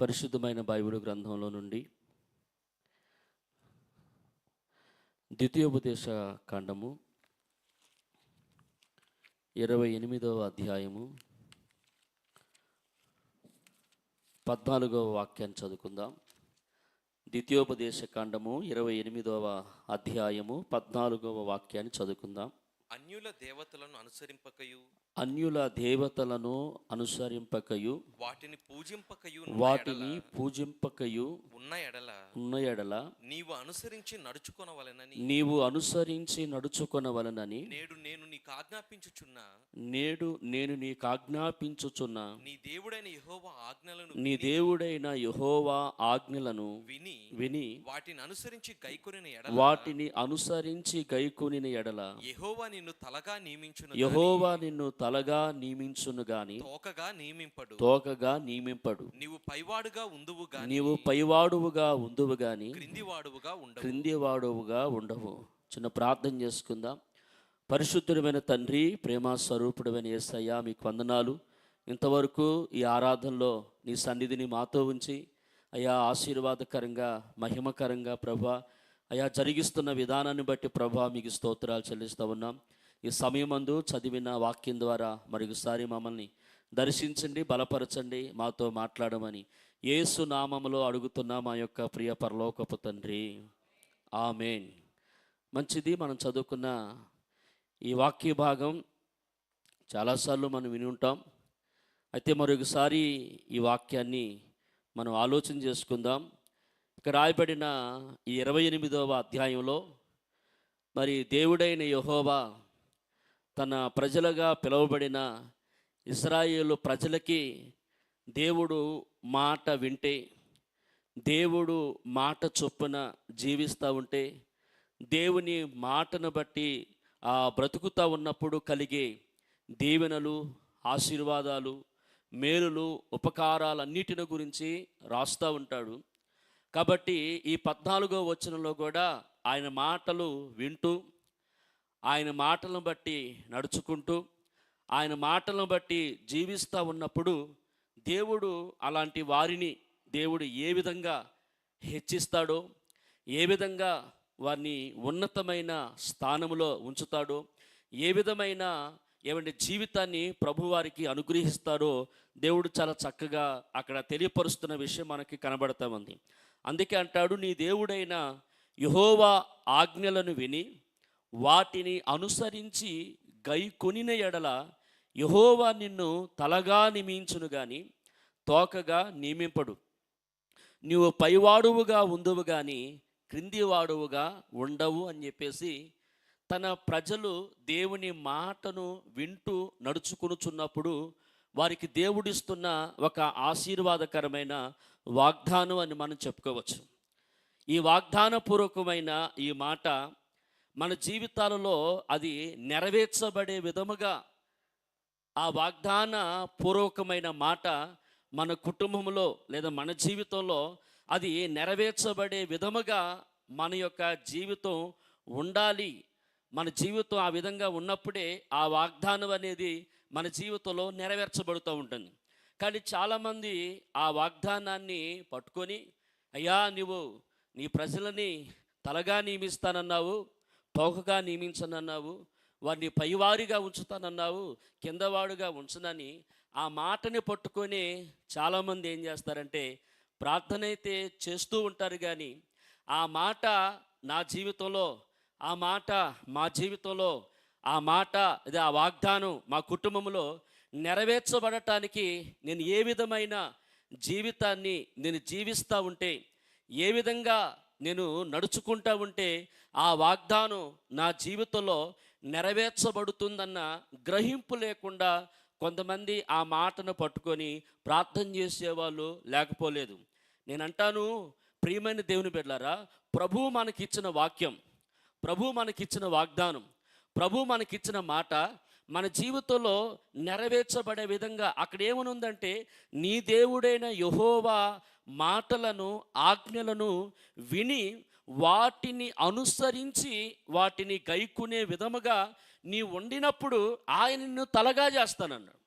పరిశుద్ధమైన బైబిల్ గ్రంథంలో నుండి ద్వితీయోపదేశ కాండము 28వ అధ్యాయము 14వ వాక్యాన్ని చదువుకుందాం. ద్వితీయోపదేశ కాండము 28వ అధ్యాయము 14వ వాక్యాన్ని చదువుకుందాం. అన్యుల దేవతలను అనుసరింపకయు వాటిని పూజింపకయు ఉన్న ఎడల నీవు అనుసరించి నడుచుకొనవలెనని నేడు నేను నీకు ఆజ్ఞాపించుచున్న నీ దేవుడైన యెహోవా ఆజ్ఞలను విని వాటిని అనుసరించి గైకొనిన ఎడల యెహోవా నిన్ను తలగా నియమించును గాని తోకగా నియమింపడు. నీవు పైవాడువుగా ఉందువు గాని క్రిందివాడువుగా ఉండవు. చిన్న ప్రార్థన చేసుకుందాం. పరిశుద్ధుడమైన తండ్రి, ప్రేమ స్వరూపుడమైన యేసయ్యా, మీకు వందనాలు. ఇంతవరకు ఈ ఆరాధనలో నీ సన్నిధిని మాతో ఉంచి అయ్యా ఆశీర్వాదకరంగా మహిమకరంగా ప్రభా అయ్యా జరిగిస్తున్న విధానాన్ని బట్టి ప్రభా మీకు స్తోత్రాలు చెల్లిస్తూ ఉన్నాం. ఈ సమయమందు చదివిన వాక్యం ద్వారా మరొకసారి మమ్మల్ని దర్శించండి, బలపరచండి, మాతో మాట్లాడమని యేసు నామములో అడుగుతున్నా మా యొక్క ప్రియ పరలోకపు తండ్రి, ఆమేన్. మంచిది. మనం చదువుకున్న ఈ వాక్య భాగం చాలాసార్లు మనం విని ఉంటాం. అయితే మరొకసారి ఈ వాక్యాన్ని మనం ఆలోచన చేసుకుందాం. ఇక్కడ రాయబడిన ఈ 28వ అధ్యాయంలో మరి దేవుడైన యెహోవా తన ప్రజలుగా పిలువబడిన ఇశ్రాయేలు ప్రజలకి దేవుడు మాట వింటే, దేవుడు మాట చొప్పున జీవిస్తూ ఉంటే, దేవుని మాటను బట్టి బ్రతుకుతూ ఉన్నప్పుడు కలిగే దీవెనలు, ఆశీర్వాదాలు, మేలులు, ఉపకారాలన్నిటిని గురించి రాస్తూ ఉంటాడు. కాబట్టి ఈ 14వ వచనంలో కూడా ఆయన మాటలు వింటూ, ఆయన మాటలను బట్టి నడుచుకుంటూ, ఆయన మాటలను బట్టి జీవిస్తూ ఉన్నప్పుడు దేవుడు అలాంటి వారిని దేవుడు ఏ విధంగా హెచ్చిస్తాడో, ఏ విధంగా వారిని ఉన్నతమైన స్థానంలో ఉంచుతాడో, ఏ విధమైన జీవితాన్ని ప్రభువారికి అనుగ్రహిస్తాడో దేవుడు చాలా చక్కగా అక్కడ తెలియపరుస్తున్న విషయం మనకి కనబడతా ఉంది. అందుకే అంటాడు, నీ దేవుడైన యెహోవా ఆజ్ఞలను విని వాటిని అనుసరించి గైకొనిన ఎడల యెహోవా నిన్ను తలగా నియమించును గాని తోకగా నియమింపడు. నీవు పైవాడువుగా ఉందువు గాని క్రిందివాడువుగా ఉండవు అని చెప్పేసి తన ప్రజలు దేవుని మాటను వింటూ నడుచుకునుచున్నప్పుడు వారికి దేవుడిస్తున్న ఒక ఆశీర్వాదకరమైన వాగ్దానం అని మనం చెప్పుకోవచ్చు. ఈ వాగ్దానపూర్వకమైన ఈ మాట మన జీవితాలలో అది నెరవేర్చబడే విధముగా, ఆ వాగ్దాన పూర్వకమైన మాట మన కుటుంబంలో లేదా మన జీవితంలో అది నెరవేర్చబడే విధముగా మన యొక్క జీవితం ఉండాలి. మన జీవితం ఆ విధంగా ఉన్నప్పుడే ఆ వాగ్దానం అనేది మన జీవితంలో నెరవేర్చబడుతూ ఉంటుంది. కానీ చాలామంది ఆ వాగ్దానాన్ని పట్టుకొని, అయ్యా నువ్వు నీ ప్రజలని తలగా నియమిస్తానన్నావు, తోకగా నియమించనన్నావు, వారిని పైవారిగా ఉంచుతానన్నావు, కిందవాడుగా ఉంచనని ఆ మాటని పట్టుకొని చాలామంది ఏం చేస్తారంటే ప్రార్థన అయితే చేస్తూ ఉంటారు, కానీ ఆ మాట నా జీవితంలో, ఆ మాట మా జీవితంలో, ఆ మాట ఇది ఆ వాగ్దానం మా కుటుంబంలో నెరవేర్చబడటానికి నేను ఏ విధమైన జీవితాన్ని నేను జీవిస్తూ ఉంటే, ఏ విధంగా నేను నడుచుకుంటూ ఉంటే ఆ వాగ్దానం నా జీవితంలో నెరవేర్చబడుతుందన్న గ్రహింపు లేకుండా కొంతమంది ఆ మాటను పట్టుకొని ప్రార్థన చేసేవాళ్ళు లేకపోలేదు. నేనంటాను, ప్రియమైన దేవుని బిడ్డలారా, ప్రభువు మనకిచ్చిన వాక్యం, ప్రభువు మనకిచ్చిన వాగ్దానం, ప్రభువు మనకిచ్చిన మాట మన జీవితంలో నెరవేర్చబడే విధంగా అక్కడ ఏమనుందంటే, నీ దేవుడైన యెహోవా మాటలను, ఆజ్ఞలను విని వాటిని అనుసరించి వాటిని గైకునే విధముగా నీ వండినప్పుడు ఆయన నిన్ను తలగా చేస్తానన్నాడు.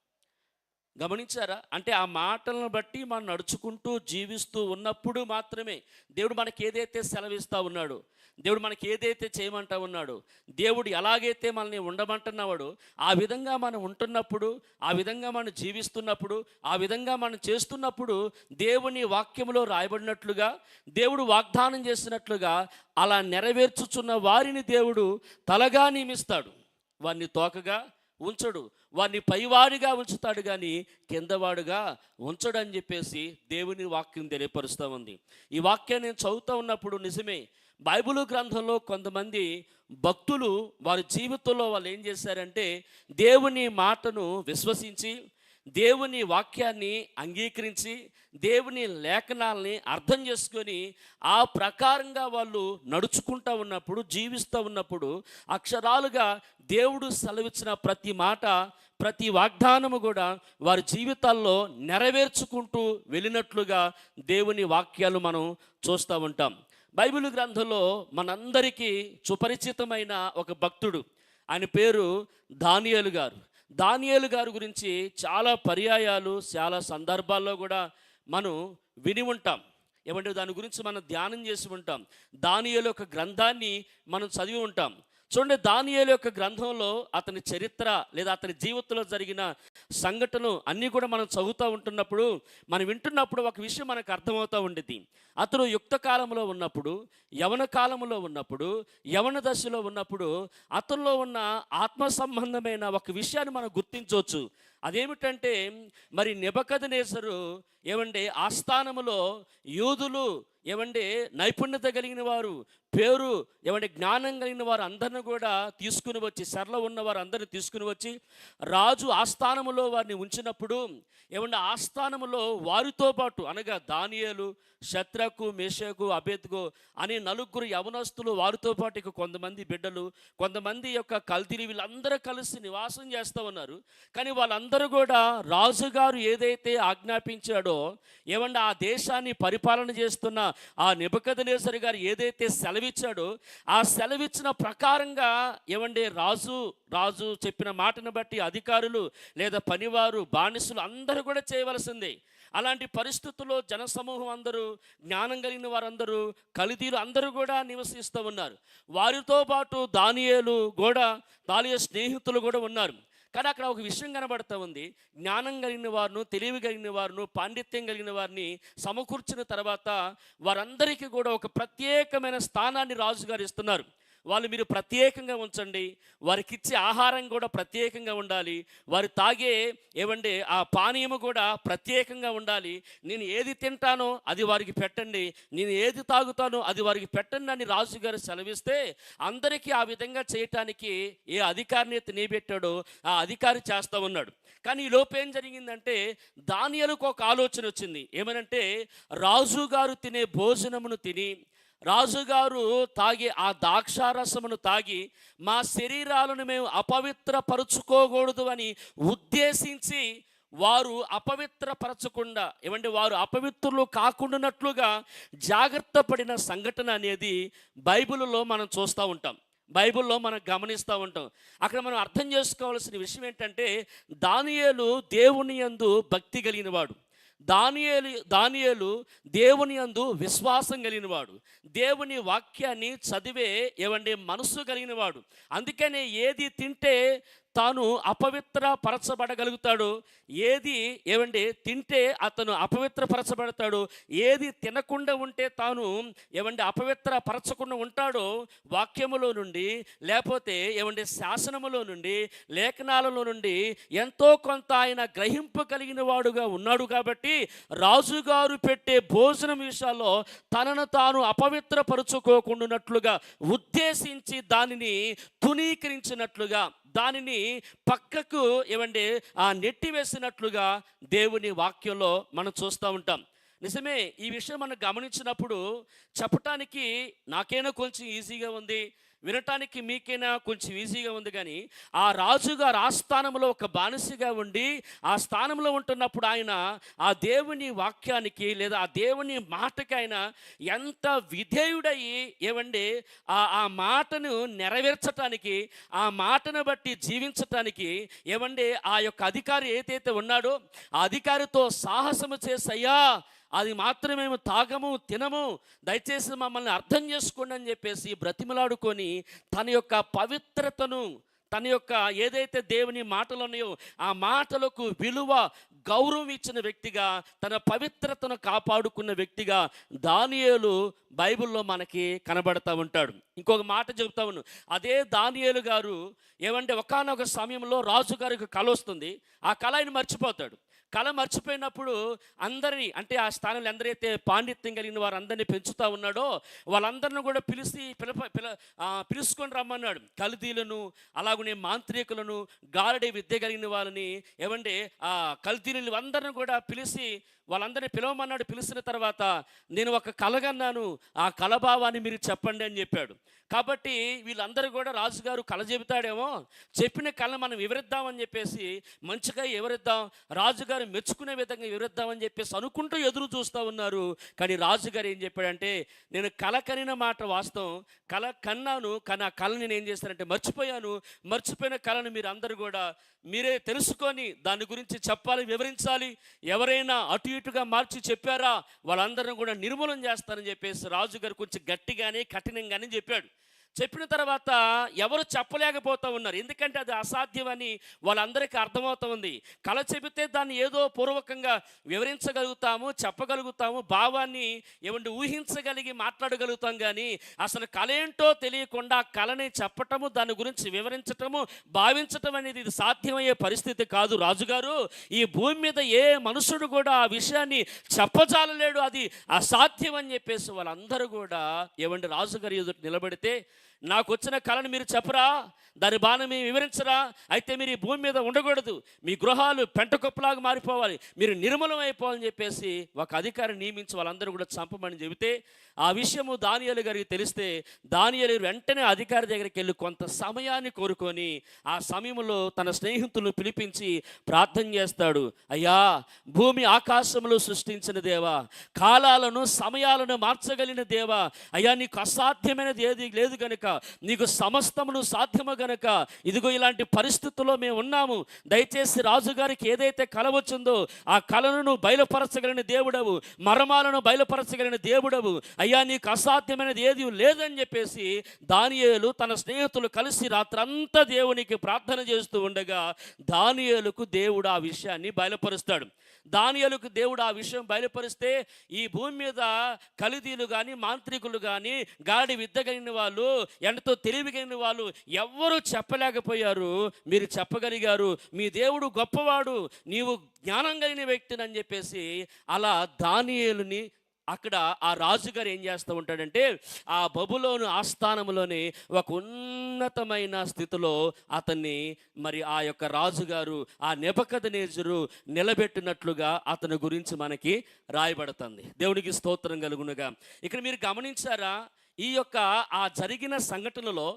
గమనించారా? అంటే ఆ మాటలను బట్టి మనం నడుచుకుంటూ జీవిస్తూ ఉన్నప్పుడు మాత్రమే దేవుడు మనకి ఏదైతే సెలవిస్తూ ఉన్నాడో, దేవుడు మనకి ఏదైతే చేయమంటా ఉన్నాడో, దేవుడు ఎలాగైతే మనల్ని ఉండమంటున్నాడో ఆ విధంగా మనం ఉంటున్నప్పుడు, ఆ విధంగా మనం జీవిస్తున్నప్పుడు, ఆ విధంగా మనం చేస్తున్నప్పుడు దేవుని వాక్యంలో రాయబడినట్లుగా, దేవుడు వాగ్దానం చేసినట్లుగా అలా నెరవేర్చుచున్న వారిని దేవుడు తలగా నియమిస్తాడు. వారిని తోకగా ఉంచడు, వారిని పైవాడిగా ఉంచుతాడు కానీ కిందవాడుగా ఉంచడు అని చెప్పేసి దేవుని వాక్యం తెలియపరుస్తూ ఉంది. ఈ వాక్యాన్ని నేను చదువుతూ ఉన్నప్పుడు నిజమే, బైబిల్ గ్రంథంలో కొంతమంది భక్తులు వారి జీవితంలో వాళ్ళు ఏం చేశారంటే దేవుని మాటను విశ్వసించి, దేవుని వాక్యాన్ని అంగీకరించి, దేవుని లేఖనాల్ని అర్థం చేసుకొని ఆ ప్రకారంగా వాళ్ళు నడుచుకుంటూ ఉన్నప్పుడు, జీవిస్తూ ఉన్నప్పుడు అక్షరాలుగా దేవుడు సెలవిచ్చిన ప్రతి మాట, ప్రతి వాగ్దానము కూడా వారి జీవితాల్లో నెరవేర్చుకుంటూ వెళ్ళినట్లుగా దేవుని వాక్యాలు మనం చూస్తూ ఉంటాం. బైబిల్ గ్రంథంలో మనందరికీ సుపరిచితమైన ఒక భక్తుడు, ఆయన పేరు దానియేలు గారు. దానియేలు గారి గురించి చాలా పర్యాయాలు, చాలా సందర్భాల్లో కూడా మనం విని ఉంటాం. ఏమంటే దాని గురించి మనం ధ్యానం చేసి ఉంటాం. దానియేలు యొక్క గ్రంథాన్ని మనం చదివి ఉంటాం. చూడండి, దానియేలు యొక్క గ్రంథంలో అతని చరిత్ర లేదా అతని జీవితంలో జరిగిన సంఘటనలు అన్నీ కూడా మనం చదువుతూ ఉంటున్నప్పుడు, మనం వింటున్నప్పుడు ఒక విషయం మనకు అర్థమవుతూ ఉండేది. అతను యుక్త కాలంలో ఉన్నప్పుడు, యవన కాలంలో ఉన్నప్పుడు, యవన దశలో ఉన్నప్పుడు అతనిలో ఉన్న ఆత్మ సంబంధమైన ఒక విషయాన్ని మనం గుర్తించవచ్చు. అదేమిటంటే మరి నెబుకద్నెజరు ఏమంటే ఆస్థానములో యూదులు ఏమంటే నైపుణ్యత కలిగిన వారు, పేరు ఏమంటే జ్ఞానం కలిగిన వారు అందరిని కూడా తీసుకుని వచ్చి, సెరలో ఉన్న వారు అందరిని తీసుకుని వచ్చి రాజు ఆస్థానములో వారిని ఉంచినప్పుడు ఏమంటే ఆస్థానములో వారితో పాటు అనగా దానియేలు, షద్రకు, మేషకు, అబేద్గో అనే నలుగురు యవనస్తులు, వారితో పాటు ఇక కొంతమంది బిడ్డలు, కొంతమంది యొక్క కల్దీలు, వీళ్ళందరూ కలిసి నివాసం చేస్తూ ఉన్నారు. కానీ వాళ్ళందరూ కూడా రాజుగారు ఏదైతే ఆజ్ఞాపించాడో, ఏమంటే ఆ దేశాన్ని పరిపాలన చేస్తున్న ఆ నెబుకద్నెజరు గారు ఏదైతే సెలవిచ్చాడో ఆ సెలవిచ్చిన ప్రకారంగా ఏమంటే రాజు చెప్పిన మాటను బట్టి అధికారులు లేదా పనివారు, బానిసలు అందరూ కూడా చేయవలసిందే. అలాంటి పరిస్థితుల్లో జనసమూహం అందరూ, జ్ఞానం కలిగిన వారందరూ, కల్దీలు అందరూ కూడా నివసిస్తూ ఉన్నారు. వారితో పాటు దానియేలు స్నేహితులు కూడా ఉన్నారు. కానీ అక్కడ ఒక విషయం కనబడుతూ ఉంది. జ్ఞానం కలిగిన వారును, తెలివి కలిగిన వారును, పాండిత్యం కలిగిన వారిని సమకూర్చిన తర్వాత వారందరికీ కూడా ఒక ప్రత్యేకమైన స్థానాన్ని రాజుగారు ఇస్తున్నారు. వాళ్ళు మీరు ప్రత్యేకంగా ఉంచండి, వారికి ఇచ్చే ఆహారం కూడా ప్రత్యేకంగా ఉండాలి, వారు తాగే ఏమంటే ఆ పానీయము కూడా ప్రత్యేకంగా ఉండాలి, నేను ఏది తింటానో అది వారికి పెట్టండి, నేను ఏది తాగుతానో అది వారికి పెట్టండి అని రాజుగారు సెలవిస్తే అందరికీ ఆ విధంగా చేయటానికి ఏ అధికారిని నియబెట్టాడో ఆ అధికారి చేస్తూ ఉన్నాడు. కానీ ఈ లోపు ఏం జరిగిందంటే దానియేలుకు ఒక ఆలోచన వచ్చింది. ఏమనంటే రాజుగారు తినే భోజనమును తిని, రాజుగారు తాగే ఆ ద్రాక్షారసమును తాగి మా శరీరాలను మేము అపవిత్రపరుచుకోకూడదు అని ఉద్దేశించి వారు అపవిత్రపరచకుండా ఏమంటే వారు అపవిత్రులు కాకుండానట్లుగా జాగ్రత్త పడిన సంఘటన అనేది బైబిల్లో మనం చూస్తూ ఉంటాం, బైబిల్లో మనం గమనిస్తూ ఉంటాం. అక్కడ మనం అర్థం చేసుకోవాల్సిన విషయం ఏంటంటే దానియేలు దేవుని యందు భక్తి కలిగినవాడు, దానియేలు దేవుని యందు విశ్వాసం కలిగినవాడు, దేవుని వాక్యాన్ని చదివే ఏమంటే మనస్సు కలిగినవాడు. అందుకనే ఏది తింటే తాను అపవిత్రపరచబడగలుగుతాడు, ఏది ఏమంటే తింటే అతను అపవిత్రపరచబడతాడు, ఏది తినకుండా ఉంటే తాను ఏమంటే అపవిత్రపరచకుండా ఉంటాడో వాక్యములో నుండి, లేకపోతే ఏమంటే శాసనములో నుండి, లేఖనాలలో నుండి ఎంతో కొంత ఆయన గ్రహింపు కలిగిన వాడుగా ఉన్నాడు. కాబట్టి రాజుగారు పెట్టే భోజనం విషయాల్లో తనను తాను అపవిత్రపరుచుకోకుండానట్లుగా ఉద్దేశించి దానిని తునీకరించినట్లుగా, దానిని పక్కకు ఏమంటే నెట్టివేసినట్లుగా దేవుని వాక్యంలో మనం చూస్తూ ఉంటాం. నిజమే, ఈ విషయం మనం గమనించినప్పుడు చెప్పటానికి నాకైనా కొంచెం ఈజీగా ఉంది, వినటానికి మీకైనా కొంచెం ఈజీగా ఉంది, కానీ ఆ రాజుగారు ఆ స్థానంలో ఒక బానిసగా ఉండి ఆ స్థానంలో ఉంటున్నప్పుడు ఆయన ఆ దేవుని వాక్యానికి లేదా ఆ దేవుని మాటకి ఆయన ఎంత విధేయుడయ్యి ఏమండి ఆ మాటను నెరవేర్చటానికి, ఆ మాటను బట్టి జీవించటానికి ఏమండి ఆ యొక్క అధికారి ఏదైతే ఉన్నాడో ఆ అధికారితో సాహసము చేసయ్యా అది మాత్రమే మేము తాగము తినము, దయచేసి మమ్మల్ని అర్థం చేసుకోండి అని చెప్పేసి బ్రతిమలాడుకొని తన యొక్క పవిత్రతను, తన యొక్క ఏదైతే దేవుని మాటలు ఉన్నాయో ఆ మాటలకు విలువ గౌరవం ఇచ్చిన వ్యక్తిగా, తన పవిత్రతను కాపాడుకున్న వ్యక్తిగా దానియేలు బైబిల్లో మనకి కనబడతా ఉంటాడు. ఇంకొక మాట చెబుతా ఉన్నాను, అదే దానియేలు గారు ఏమంటే ఒకానొక సమయంలో రాజుగారికి కల వస్తుంది. ఆ కళ ఆయన మర్చిపోతాడు. కళ మర్చిపోయినప్పుడు అందరినీ, అంటే ఆ స్థానంలో ఎందరైతే పాండిత్యం కలిగిన వారందరినీ పెంచుతూ ఉన్నాడో వాళ్ళందరిని కూడా పిలుచుకొని రమ్మన్నాడు. కల్దీలను, అలాగనే మాంత్రికులను, గారడి విద్య కలిగిన వాళ్ళని ఏమంటే ఆ కల్దీలను అందరిని కూడా పిలిచి వాళ్ళందరినీ పిలవమన్నాడు. పిలిచిన తర్వాత నేను ఒక కలగన్నాను, ఆ కలభావాన్ని మీరు చెప్పండి అని చెప్పాడు. కాబట్టి వీళ్ళందరూ కూడా రాజుగారు కళ చెబుతాడేమో, చెప్పిన కళ మనం వివరిద్దామని చెప్పేసి మంచిగా వివరిద్దాం, రాజుగారు మెచ్చుకునే విధంగా వివరిద్దామని చెప్పేసి అనుకుంటూ ఎదురు చూస్తూ ఉన్నారు. కానీ రాజుగారు ఏం చెప్పాడంటే, నేను కళ కనిన మాట వాస్తవం, కళ కన్నాను, కానీ ఆ కళ నేను ఏం చేస్తానంటే మర్చిపోయాను. మర్చిపోయిన కళను మీరు అందరూ కూడా మీరే తెలుసుకొని దాని గురించి చెప్పాలి, వివరించాలి. ఎవరైనా అటు ఇటుగా మార్చి చెప్పారా వాళ్ళందరిని కూడా నిర్మూలన చేస్తారని చెప్పేసి రాజుగారు కొంచెం గట్టిగానే కఠినంగానే చెప్పాడు. చెప్పిన తర్వాత ఎవరు చెప్పలేకపోతూ ఉన్నారు, ఎందుకంటే అది అసాధ్యమని వాళ్ళందరికీ అర్థమవుతూ ఉంది. కళ చెబితే దాన్ని ఏదో పూర్వకంగా వివరించగలుగుతాము, చెప్పగలుగుతాము, భావాన్ని ఏమంటే ఊహించగలిగి మాట్లాడగలుగుతాం, కానీ అసలు కళ ఏంటో తెలియకుండా కళని చెప్పటము, దాని గురించి వివరించటము, భావించటం అనేది ఇది సాధ్యమయ్యే పరిస్థితి కాదు. రాజుగారు, ఈ భూమి మీద ఏ మనుషుడు కూడా ఆ విషయాన్ని చెప్పజాలలేడు, అది అసాధ్యం అని చెప్పేసి వాళ్ళందరూ కూడా ఏమంటే రాజుగారి ఎదుట నిలబడితే, నాకు వచ్చిన కళను మీరు చెప్పరా, దాని బాణం మీరు వివరించరా, అయితే మీరు ఈ భూమి మీద ఉండకూడదు, మీ గృహాలు పెంటకొప్పలాగా మారిపోవాలి, మీరు నిర్మూలం అయిపోవాలని చెప్పేసి ఒక అధికారిని నియమించి వాళ్ళందరూ కూడా చంపమని చెబితే, ఆ విషయము దానియేలు గారికి తెలిస్తే దానియేలు వెంటనే అధికారి దగ్గరికి వెళ్ళి కొంత సమయాన్ని కోరుకొని ఆ సమయంలో తన స్నేహితులను పిలిపించి ప్రార్థన చేస్తాడు. అయ్యా, భూమి ఆకాశములు సృష్టించిన దేవా, కాలాలను సమయాలను మార్చగలిగిన దేవా, అయ్యా నీకు అసాధ్యమైనది ఏది లేదు కనుక నీకు సమస్తమును సాధ్యము గనక ఇదిగో ఇలాంటి పరిస్థితుల్లో మేము ఉన్నాము. దయచేసి రాజుగారికి ఏదైతే కల వచ్చిందో ఆ కళను బయలుపరచగలిగిన దేవుడవు, మర్మాలను బయలుపరచగలిగిన దేవుడవు, అయ్యా నీకు అసాధ్యమైనది ఏది లేదని చెప్పేసి దానియేలు తన స్నేహితులు కలిసి రాత్రంతా దేవునికి ప్రార్థన చేస్తూ ఉండగా దానియేలుకు దేవుడు ఆ విషయాన్ని బయలుపరుస్తాడు. దానియేలుకు దేవుడు ఆ విషయం బయలుపరిస్తే ఈ భూమి మీద కల్దీలు కానీ, మాంత్రికులు కానీ, గాడి విద్య కలిగిన వాళ్ళు, ఎంతో తెలివిగలిగిన వాళ్ళు ఎవ్వరూ చెప్పలేకపోయారు. మీరు చెప్పగలిగారు, మీ దేవుడు గొప్పవాడు, నీవు జ్ఞానం కలిగిన వ్యక్తిని అని చెప్పేసి అలా దానియేలుని అక్కడ ఆ రాజుగారు ఏం చేస్తూ ఉంటాడంటే ఆ బబులోను ఆస్థానంలోనే ఒక ఉన్నతమైన స్థితిలో అతన్ని మరి ఆ యొక్క రాజుగారు ఆ నెబుకద్నెజరు నిలబెట్టినట్లుగా అతని గురించి మనకి రాయబడుతుంది. దేవునికి స్తోత్రం కలుగునుగా. ఇక్కడ మీరు గమనించారా, ఈ యొక్క ఆ జరిగిన సంఘటనలో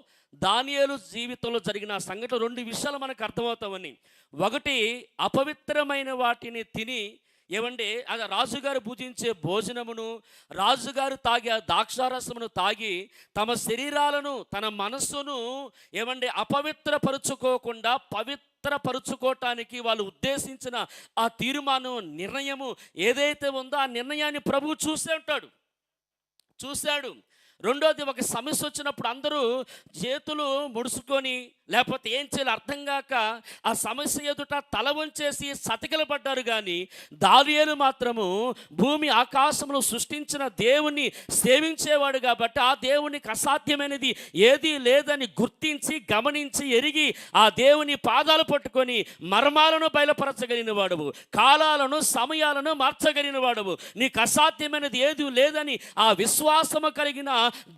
దానియేలు జీవితంలో జరిగిన సంఘటన రెండు విషయాలు మనకు అర్థమవుతామని. ఒకటి, అపవిత్రమైన వాటిని తిని ఏమంటే అది రాజుగారు భుజించే భోజనమును, రాజుగారు తాగే ద్రాక్షారసమును తాగి తమ శరీరాలను, తన మనస్సును ఏమంటే అపవిత్రపరుచుకోకుండా పవిత్రపరుచుకోవటానికి వాళ్ళు ఉద్దేశించిన ఆ తీర్మానం, నిర్ణయము ఏదైతే ఉందో ఆ నిర్ణయాన్ని ప్రభువు చూశాడు. రెండోది, ఒక సమస్య వచ్చినప్పుడు అందరూ చేతులు ముడుచుకొని లేకపోతే ఏం చేయాలి అర్థం కాక ఆ సమస్య ఎదుట తల వంచేసి సతికిలపడ్డారు. కానీ దానియేలు మాత్రము భూమి ఆకాశమును సృష్టించిన దేవుని సేవించేవాడు కాబట్టి ఆ దేవునికి అసాధ్యమైనది ఏదీ లేదని గుర్తించి, గమనించి, ఎరిగి ఆ దేవుని పాదాలు పట్టుకొని మర్మాలను బయలుపరచగలిగిన వాడువు, కాలాలను సమయాలను మార్చగలిగిన వాడువు, నీకు అసాధ్యమైనది ఏదీ లేదని ఆ విశ్వాసము కలిగిన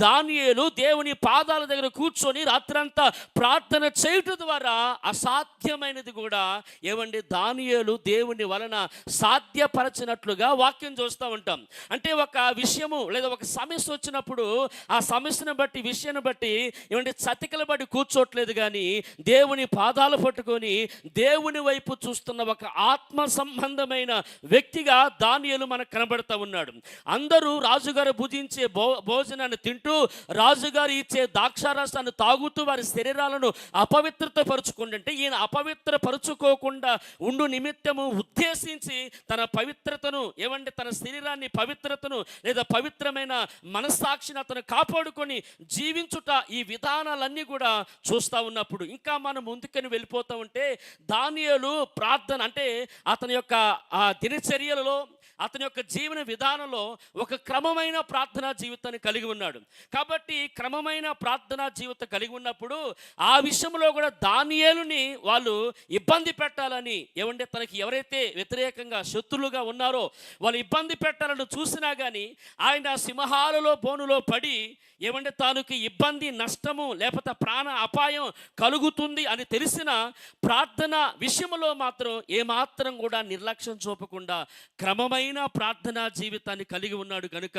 దానియేలు దేవుని పాదాల దగ్గర కూర్చొని రాత్రంతా ప్రార్థన ప్రార్థన చేయుట ద్వారా అసాధ్యమైనది కూడా ఏమండి దానియేలు దేవుని వలన సాధ్యపరచినట్లుగా వాక్యం చూస్తూ ఉంటాం. అంటే ఒక విషయము లేదా ఒక సమస్య వచ్చినప్పుడు ఆ సమస్యను బట్టి విషయాన్ని బట్టి ఏమంటే చతికిల బట్టి కూర్చోట్లేదు, కానీ దేవుని పాదాలు పట్టుకొని దేవుని వైపు చూస్తున్న ఒక ఆత్మ సంబంధమైన వ్యక్తిగా దానియేలు మనకు కనబడతా ఉన్నాడు. అందరూ రాజుగారు భుజించే భోజనాన్ని తింటూ, రాజుగారు ఇచ్చే ద్రాక్షారసాన్ని తాగుతూ వారి శరీరాలను అపవిత్రత పరుచుకుంటుంటే, ఈయన అపవిత్ర పరుచుకోకుండా ఉండు నిమిత్తము ఉద్దేశించి తన పవిత్రతను ఏమంటే తన శరీరాన్ని పవిత్రతను లేదా పవిత్రమైన మనస్సాక్షిని అతను కాపాడుకొని జీవించుట, ఈ విధానాలన్నీ కూడా చూస్తూ ఉన్నప్పుడు ఇంకా మనం ముందుకని వెళ్ళిపోతూ ఉంటే దానియేలు ప్రార్థన అంటే అతని యొక్క ఆ దినచర్యలలో అతని యొక్క జీవన విధానంలో ఒక క్రమమైన ప్రార్థనా జీవితాన్ని కలిగి ఉన్నాడు. కాబట్టి క్రమమైన ప్రార్థనా జీవితం కలిగి ఉన్నప్పుడు ఆ విషయంలో కూడా దానియేలుని వాళ్ళు ఇబ్బంది పెట్టాలని ఏమంటే తనకి ఎవరైతే వ్యతిరేకంగా శత్రులుగా ఉన్నారో వాళ్ళు ఇబ్బంది పెట్టాలని చూసినా కానీ ఆయన సింహాలలో బోనులో పడి ఏమంటే తానుకి ఇబ్బంది నష్టము లేకపోతే ప్రాణ అపాయం కలుగుతుంది అని తెలిసిన ప్రార్థన విషయంలో మాత్రం ఏమాత్రం కూడా నిర్లక్ష్యం చూపకుండా క్రమమైన ప్రార్థనా జీవితాన్ని కలిగి ఉన్నాడు కనుక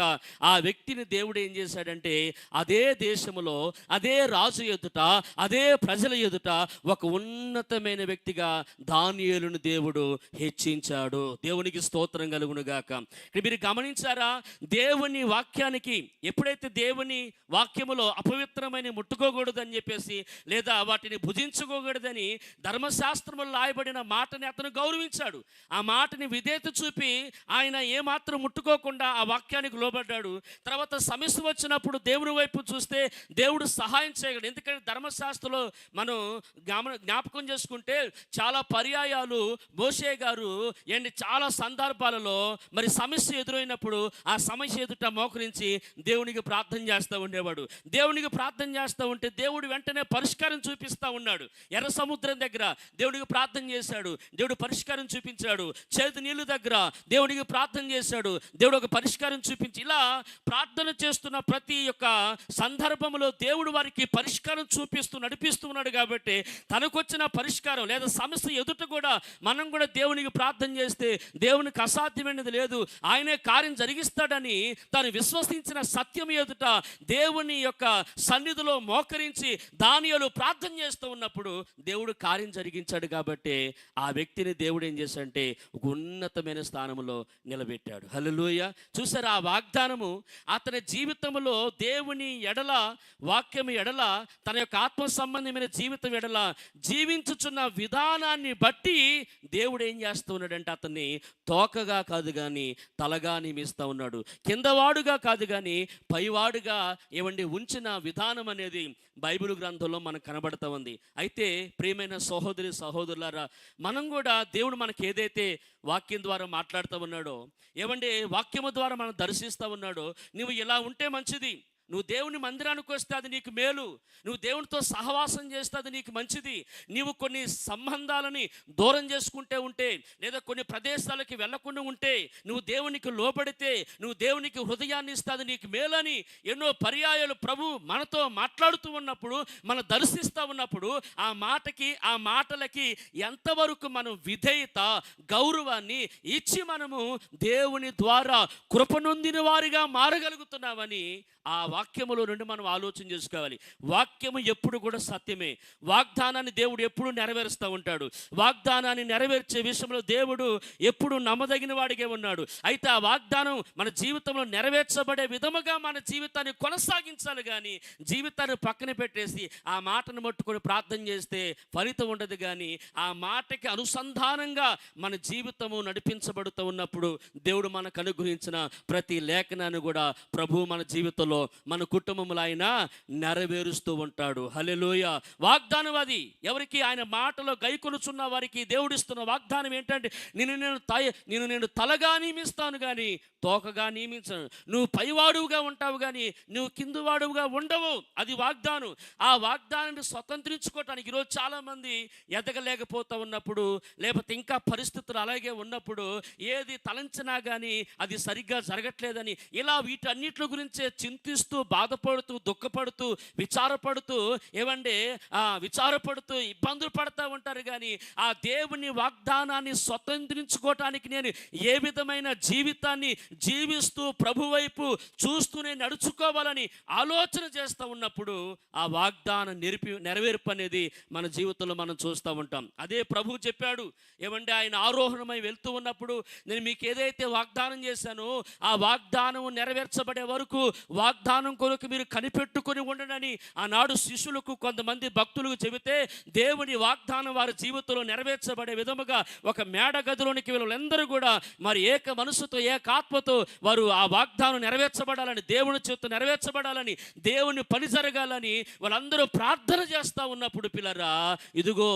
ఆ వ్యక్తిని దేవుడు ఏం చేశాడంటే అదే దేశంలో అదే రాజు ఎదుట అదే ప్రజల ఎదుట ఒక ఉన్నతమైన వ్యక్తిగా దానియేలును దేవుడు హెచ్చించాడు. దేవునికి స్తోత్రం కలుగును గాక. ఇక్కడ మీరు గమనించారా, దేవుని వాక్యానికి ఎప్పుడైతే దేవుని వాక్యములో అపవిత్రమైన ముట్టుకోకూడదని చెప్పేసి లేదా వాటిని భుజించుకోకూడదని ధర్మశాస్త్రములో రాయబడిన మాటని అతను గౌరవించాడు. ఆ మాటని విధేయత చూపి ఆయన ఏమాత్రం ముట్టుకోకుండా ఆ వాక్యానికి లోబడ్డాడు. తర్వాత సమస్య వచ్చినప్పుడు దేవుని వైపు చూస్తే దేవుడు సహాయం చేయగలడు. ఎందుకంటే ధర్మశాస్త్రంలో మనం జ్ఞాపకం చేసుకుంటే చాలా పర్యాయాలు మోషే గారు ఏంటి చాలా సందర్భాలలో మరి సమస్య ఎదురైనప్పుడు ఆ సమస్య ఎదుట మోకరించి దేవునికి ప్రార్థన చేస్తూ ఉండేవాడు. దేవునికి ప్రార్థన చేస్తూ ఉంటే దేవుడు వెంటనే పరిష్కారం చూపిస్తూ ఉన్నాడు. ఎర్ర సముద్రం దగ్గర దేవుడికి ప్రార్థన చేశాడు, దేవుడు పరిష్కారం చూపించాడు. చేతి నీళ్ళు దగ్గర దేవుడికి ప్రార్థన చేశాడు, దేవుడు ఒక పరిష్కారం చూపించి ఇలా ప్రార్థన చేస్తున్న ప్రతి ఒక్క సందర్భంలో దేవుడు వారికి పరిష్కారం చూపిస్తూ నడిపిస్తూ ఉన్నాడు. కాబట్టి తనకొచ్చిన పరిష్కారం లేదా సమస్య ఎదుట కూడా మనం కూడా దేవునికి ప్రార్థన చేస్తే దేవునికి అసాధ్యమైనది లేదు, ఆయనే కార్యం జరిగిస్తాడని తాను విశ్వసించిన సత్యం ఎదుట దేవుని యొక్క సన్నిధిలో మోకరించి దానియేలు ప్రార్థన చేస్తూ ఉన్నప్పుడు దేవుడు కార్యం జరిగించాడు. కాబట్టి ఆ వ్యక్తిని దేవుడు ఏం చేశాడంటే ఒక ఉన్నతమైన స్థానంలో నిలబెట్టాడు. హల్లెలూయా. చూసారా, ఆ వాగ్దానము అతని జీవితంలో దేవుని ఎడల వాక్యము ఎడల తన యొక్క ఆత్మ సంబంధమైన జీవితం ఎడల జీవించుచున్న విధానాన్ని బట్టి దేవుడు ఏం చేస్తూ ఉన్నాడంటే అతన్ని తోకగా కాదు కానీ తలగా నియమిస్తూ ఉన్నాడు. కిందవాడుగా కాదు కానీ పైవాడుగా ఏమండి ఉంచిన విధానం అనేది బైబిల్ గ్రంథంలో మనకు కనబడుతూ ఉంది. అయితే ప్రియమైన సహోదరి సహోదరులారా, మనం కూడా దేవుడు మనకి ఏదైతే వాక్యం ద్వారా మాట్లాడుతూ ఉన్నాడో ఏమంటే వాక్యము ద్వారా మనం దర్శిస్తూ ఉన్నాడో, నువ్వు ఇలా ఉంటే మంచిది, నువ్వు దేవుని మందిరానికి వస్తే అది నీకు మేలు, నువ్వు దేవునితో సహవాసం చేస్తే అది నీకు మంచిది, నీవు కొన్ని సంబంధాలని దూరం చేసుకుంటే ఉంటే లేదా కొన్ని ప్రదేశాలకి వెళ్లకుండా ఉంటే నువ్వు దేవునికి లోబడితే నువ్వు దేవునికి హృదయాన్ని ఇస్తే అది నీకు మేలని ఎన్నో పర్యాయాలు ప్రభు మనతో మాట్లాడుతూ ఉన్నప్పుడు మనం దర్శిస్తూ ఉన్నప్పుడు ఆ మాటకి ఆ మాటలకి ఎంతవరకు మనం విధేయత గౌరవాన్ని ఇచ్చి మనము దేవుని ద్వారా కృపనొందిన వారిగా మారగలుగుతున్నామని ఆ వాక్యములో నుండి మనం ఆలోచన చేసుకోవాలి. వాక్యము ఎప్పుడు కూడా సత్యమే. వాగ్దానాన్ని దేవుడు ఎప్పుడు నెరవేరుస్తూ ఉంటాడు. వాగ్దానాన్ని నెరవేర్చే విషయంలో దేవుడు ఎప్పుడు నమ్మదగిన వాడిగా ఉన్నాడు. అయితే ఆ వాగ్దానం మన జీవితంలో నెరవేర్చబడే విధముగా మన జీవితాన్ని కొనసాగించాలి, కానీ జీవితాన్ని పక్కన పెట్టేసి ఆ మాటను పట్టుకొని ప్రార్థన చేస్తే ఫలితం ఉండదు. కానీ ఆ మాటకి అనుసంధానంగా మన జీవితము నడిపించబడుతూ ఉన్నప్పుడు దేవుడు మనకు అనుగ్రహించిన ప్రతి లేఖనాన్ని కూడా ప్రభు మన జీవితంలో మన కుటుంబంలో ఆయన నెరవేరుస్తూ ఉంటాడు. హల్లెలూయా. వాగ్దానం అది ఎవరికి? ఆయన మాటలో గైకొనుచున్న వారికి దేవుడిస్తున్న వాగ్దానం ఏంటంటే నేను తలగా నియమిస్తాను కానీ తోకగా నియమించను, నువ్వు పైవాడుగా ఉంటావు కానీ నువ్వు కిందవాడుగా ఉండవు. అది వాగ్దానం. ఆ వాగ్దానాన్ని స్వతంత్రించుకోవటానికి ఈరోజు చాలామంది ఎదగలేకపోతూ ఉన్నప్పుడు లేకపోతే ఇంకా పరిస్థితులు అలాగే ఉన్నప్పుడు ఏది తలంచినా కానీ అది సరిగ్గా జరగట్లేదని ఇలా వీటన్నిటి గురించే చింతిస్తూ బాధపడుతూ దుఃఖపడుతూ విచారపడుతూ విచారపడుతూ ఇబ్బందులు పడుతూ ఉంటారు. కానీ ఆ దేవుని వాగ్దానాన్ని స్వతంత్రించుకోవటానికి నేను ఏ విధమైన జీవితాన్ని జీవిస్తూ ప్రభు వైపు చూస్తూ నేను నడుచుకోవాలని ఆలోచన చేస్తూ ఉన్నప్పుడు ఆ వాగ్దాన నెరవేర్పు అనేది మన జీవితంలో మనం చూస్తూ ఉంటాం. అదే ప్రభు చెప్పాడు. ఆయన ఆరోహణమై వెళ్తూ ఉన్నప్పుడు నేను మీకు ఏదైతే వాగ్దానం చేశానో ఆ వాగ్దానం నెరవేర్చబడే వరకు వాగ్దానం కొరకు మీరు కనిపెట్టుకొని ఉండనని ఆనాడు శిష్యులకు కొంతమంది భక్తులకు చెబితే దేవుని వాగ్దానం వారి జీవితంలో నెరవేర్చబడే విధముగా ఒక మేడ గదిలోనికి వీళ్ళందరూ కూడా మరి ఏక మనసుతో ఏకాత్మతో వారు ఆ వాగ్దానం నెరవేర్చబడాలని, దేవుని చేత నెరవేర్చబడాలని, దేవుని పని జరగాలని వాళ్ళందరూ ప్రార్థన చేస్తూ ఉన్నప్పుడు పిల్లరా, ఇదిగో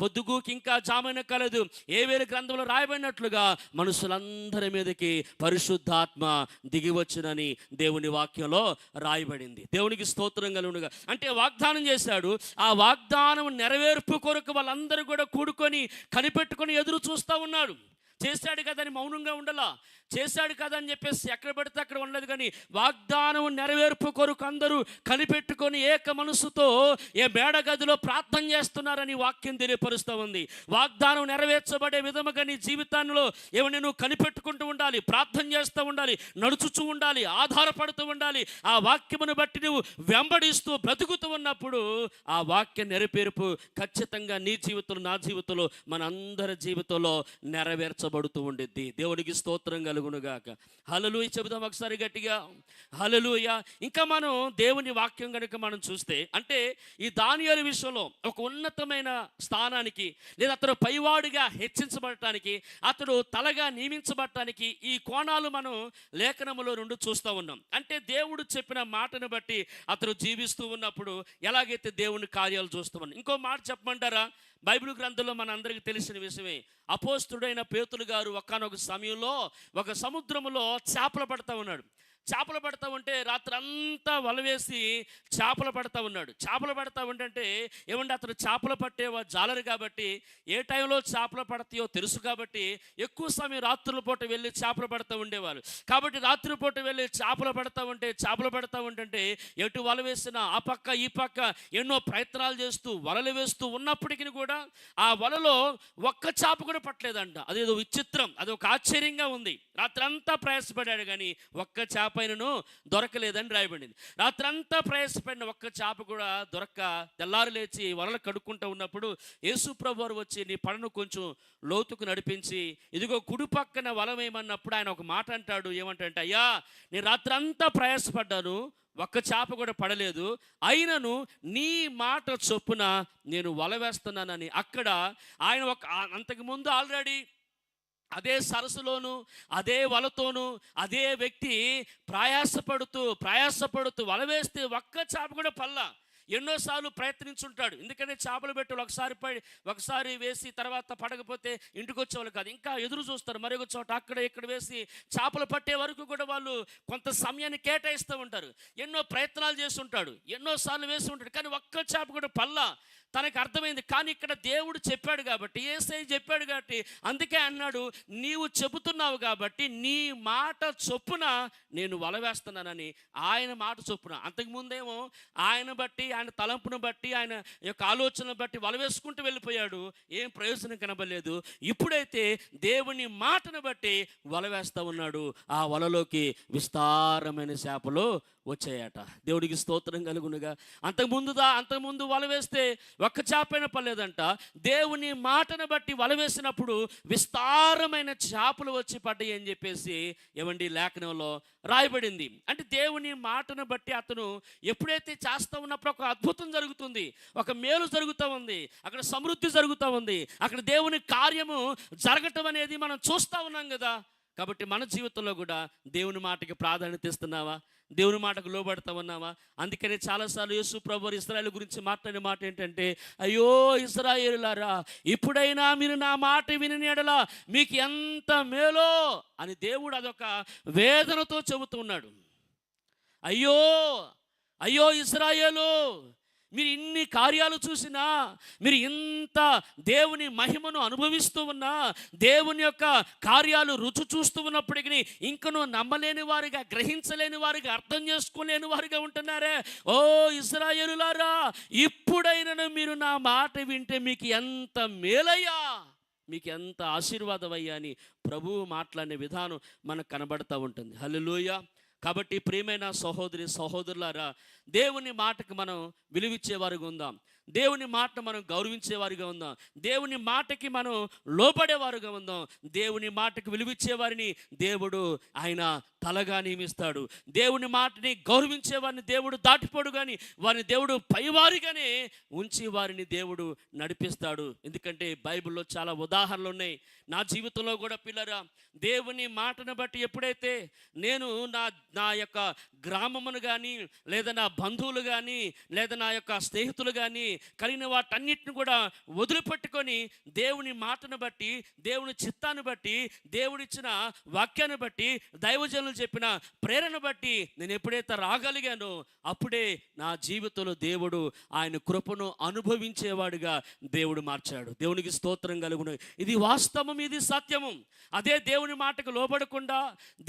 పొద్దుగూకి ఇంకా జామైన కలదు ఏవేలు గ్రంథంలో రాయబడినట్లుగా మనుషులందరి మీదకి పరిశుద్ధాత్మ దిగివచ్చునని దేవుని వాక్యంలో రాయబడింది. దేవునికి స్తోత్రం కలుగునుగా. అంటే వాగ్దానం చేశాడు. ఆ వాగ్దానం నెరవేర్పు కొరకు వాళ్ళందరూ కూడా కూడుకొని కనిపెట్టుకొని ఎదురు చూస్తూ ఉన్నాడు. చేశాడు కదా అని మౌనంగా ఉండాలా, చేశాడు కదా అని చెప్పేసి ఎక్కడ పడితే అక్కడ ఉండలేదు. కానీ వాగ్దానం నెరవేర్పు కొరకు అందరూ కనిపెట్టుకొని ఏక మనసుతో ఏ మేడ గదిలో ప్రార్థన చేస్తున్నారని వాక్యం తెలియపరుస్తూ ఉంది. వాగ్దానం నెరవేర్చబడే విధముగా నీ జీవితాల్లో నువ్వు కనిపెట్టుకుంటూ ఉండాలి, ప్రార్థన చేస్తూ ఉండాలి, నడుచుచూ ఉండాలి, ఆధారపడుతూ ఉండాలి. ఆ వాక్యమును బట్టి నువ్వు వెంబడిస్తూ బ్రతుకుతూ ఉన్నప్పుడు ఆ వాక్య నెరవేర్పు ఖచ్చితంగా నీ జీవితంలో, నా జీవితంలో, మన అందరి జీవితంలో నెరవేర్చబడుతూ ఉండిద్ది. దేవునికి స్తోత్రం కలుగునుగాక. హల్లెలూయా చెబుదాం ఒకసారి గట్టిగా, హల్లెలూయా. ఇంకా మనం దేవుని వాక్యం కనుక మనం చూస్తే, అంటే ఈ దానియేలు విషయంలో ఒక ఉన్నతమైన స్థానానికి లేదా అతడు పైవాడిగా హెచ్చించబడటానికి, అతడు తలగా నియమించబడటానికి ఈ కోణాలు మనం లేఖనములో నుండి చూస్తూ ఉన్నాం. అంటే దేవుడు చెప్పిన మాటను బట్టి అతడు జీవిస్తూ ఉన్నప్పుడు ఎలాగైతే దేవుని కార్యాలు చూస్తూ ఉన్నాం. ఇంకో మాట చెప్పమంటారా? బైబిల్ గ్రంథంలో మన అందరికీ తెలిసిన విషయమే. అపోస్తుడైన పేతురు గారు ఒకానొక సమయంలో ఒక సముద్రములో చేపలు పడతా ఉన్నాడు. చేపలు పడతా ఉంటే రాత్రంతా వలవేసి చేపలు పడతా ఉన్నాడు. చేపలు పడతా ఉంటే అతను చేపలు పట్టేవా జాలరు కాబట్టి, ఏ టైంలో చేపలు పడతాయో తెలుసు కాబట్టి ఎక్కువ సమయం రాత్రుల పూట వెళ్ళి చేపలు పడతా ఉండేవారు. కాబట్టి రాత్రిపూట వెళ్ళి చేపలు పడతా ఉంటే ఎటు వల వేసినా ఆ పక్క ఈ పక్క ఎన్నో ప్రయత్నాలు చేస్తూ వలలు వేస్తూ ఉన్నప్పటికీ కూడా ఆ వలలో ఒక్క చేప కూడా పట్టలేదంట. అదేదో విచిత్రం, అది ఒక ఆశ్చర్యంగా ఉంది. రాత్రంతా ప్రయాసపడ్డాడు కానీ ఒక్క చేప పైనను దొరకలేదని రాయబడింది. రాత్రంతా ప్రయాసపడిన ఒక్క చేప కూడా దొరక్క తెల్లారు లేచి వలలు కడుక్కుంటూ ఉన్నప్పుడు యేసు ప్రభువు వారు వచ్చి నీ పడను కొంచెం లోతుకు నడిపించి ఇదిగో కుడి పక్కన వలమేమన్నప్పుడు ఆయన ఒక మాట అంటాడు. ఏమంటే, అయ్యా నేను రాత్రంతా ప్రయాసపడ్డాను, ఒక్క చేప కూడా పడలేదు, అయినను నీ మాట చొప్పున నేను వల వేస్తున్నానని అక్కడ ఆయన అంతకుముందు ఆల్రెడీ అదే సరస్సులోను అదే వలతోనూ అదే వ్యక్తి ప్రయాసపడుతూ వల వేస్తే ఒక్క చేప కూడా పల్లా. ఎన్నోసార్లు ప్రయత్నించుంటాడు. ఎందుకంటే చేపలు పెట్టి ఒకసారి వేసి తర్వాత పడకపోతే ఇంటికి వచ్చేవాళ్ళు కాదు, ఇంకా ఎదురు చూస్తారు. మరొక చోట అక్కడ ఇక్కడ వేసి చేపలు పట్టే వరకు కూడా వాళ్ళు కొంత సమయాన్ని కేటాయిస్తూ ఉంటారు. ఎన్నో ప్రయత్నాలు చేసి ఉంటాడు, ఎన్నోసార్లు వేసి ఉంటాడు, కానీ ఒక్క చేప కూడా పల్లా. తనకు అర్థమైంది. కానీ ఇక్కడ దేవుడు చెప్పాడు కాబట్టి, యేసయ్య చెప్పాడు కాబట్టి, అందుకే అన్నాడు, నీవు చెబుతున్నావు కాబట్టి నీ మాట చొప్పున నేను వల వేస్తున్నానని. ఆయన మాట చొప్పున. అంతకుముందేమో ఆయన బట్టి, ఆయన తలంపును బట్టి, ఆయన యొక్క ఆలోచనను బట్టి వల వేసుకుంటూ వెళ్ళిపోయాడు, ఏం ప్రయోజనం కనబడలేదు. ఇప్పుడైతే దేవుని మాటను బట్టి వల వేస్తూ ఉన్నాడు. ఆ వలలోకి విస్తారమైన చేపలు వచ్చాయట. దేవుడికి స్తోత్రం కలుగునుగా. అంతకుముందు వల వేస్తే ఒక్క చేపైన పడలేదంట. దేవుని మాటను బట్టి వల వేసినప్పుడు విస్తారమైన చేపలు వచ్చి పడ్డాయి అని చెప్పేసి లేఖనంలో రాయబడింది. అంటే దేవుని మాటను బట్టి అతను ఎప్పుడైతే చేస్తూ ఉన్నప్పుడు ఒక అద్భుతం జరుగుతుంది, ఒక మేలు జరుగుతూ ఉంది, అక్కడ సమృద్ధి జరుగుతూ ఉంది, అక్కడ దేవుని కార్యము జరగటం అనేది మనం చూస్తూ ఉన్నాం కదా. కాబట్టి మన జీవితంలో కూడా దేవుని మాటకి ప్రాధాన్యత ఇస్తున్నావా? దేవుని మాటకు లోబడతా ఉన్నావా? అందుకనే చాలాసార్లు యేసు ప్రభువు ఇశ్రాయేలు గురించి మాట్లాడే మాట ఏంటంటే, అయ్యో ఇశ్రాయేలులారా, ఇప్పుడైనా మీరు నా మాట విని ఎడల మీకు ఎంత మేలో అని దేవుడు అదొక వేదనతో చెబుతూ ఉన్నాడు. అయ్యో ఇశ్రాయేలు, మీరు ఇన్ని కార్యాలు చూసినా, మీరు ఇంత దేవుని మహిమను అనుభవిస్తూ ఉన్నా, దేవుని యొక్క కార్యాలు రుచి చూస్తూ ఉన్నప్పటికీ ఇంకను నమ్మలేని వారిగా, గ్రహించలేని వారిగా, అర్థం చేసుకోలేని వారిగా ఉంటున్నారే. ఓ ఇశ్రాయేలులారా, ఇప్పుడైనను మీరు నా మాట వింటే మీకు ఎంత మేలయ్యా, మీకు ఎంత ఆశీర్వాదమయ్యా అని ప్రభువు మాట్లాడిన విధానం మనకు కనబడుతూ ఉంటుంది. హల్లెలూయా. కాబట్టి ప్రియమైన సహోదరి సహోదరులారా, దేవుని మాటకు మనం విలువిచ్చేవారుగా ఉందాం. దేవుని మాటను మనం గౌరవించేవారిగా ఉందాం. దేవుని మాటకి మనం లోబడేవారుగా ఉందాం. దేవుని మాటకు విలువిచ్చేవారిని దేవుడు ఆయన తలగా నియమిస్తాడు. దేవుని మాటని గౌరవించేవారిని దేవుడు దాటిపోడు, కానీ వారిని దేవుడు పైవారిగానే ఉంచి వారిని దేవుడు నడిపిస్తాడు. ఎందుకంటే బైబిల్లో చాలా ఉదాహరణలు ఉన్నాయి. నా జీవితంలో కూడా పిల్లరా, దేవుని మాటను బట్టి ఎప్పుడైతే నేను నా యొక్క గ్రామమును కానీ, లేదా నా బంధువులు కానీ, లేదా నా యొక్క స్నేహితులు కానీ కలిగిన వాటన్నిటిని కూడా వదిలిపెట్టుకొని దేవుని మాటను బట్టి, దేవుని చిత్తాన్ని బట్టి, దేవుడిచ్చిన వాక్యాన్ని బట్టి, దైవజనులు చెప్పిన ప్రేరణ బట్టి నేను ఎప్పుడైతే రాగలిగానో అప్పుడే నా జీవితంలో దేవుడు ఆయన కృపను అనుభవించేవాడుగా దేవుడు మార్చాడు. దేవునికి స్తోత్రం కలుగును. ఇది వాస్తవం, ఇది సత్యము. అదే దేవుని మాటకు లోబడకుండా,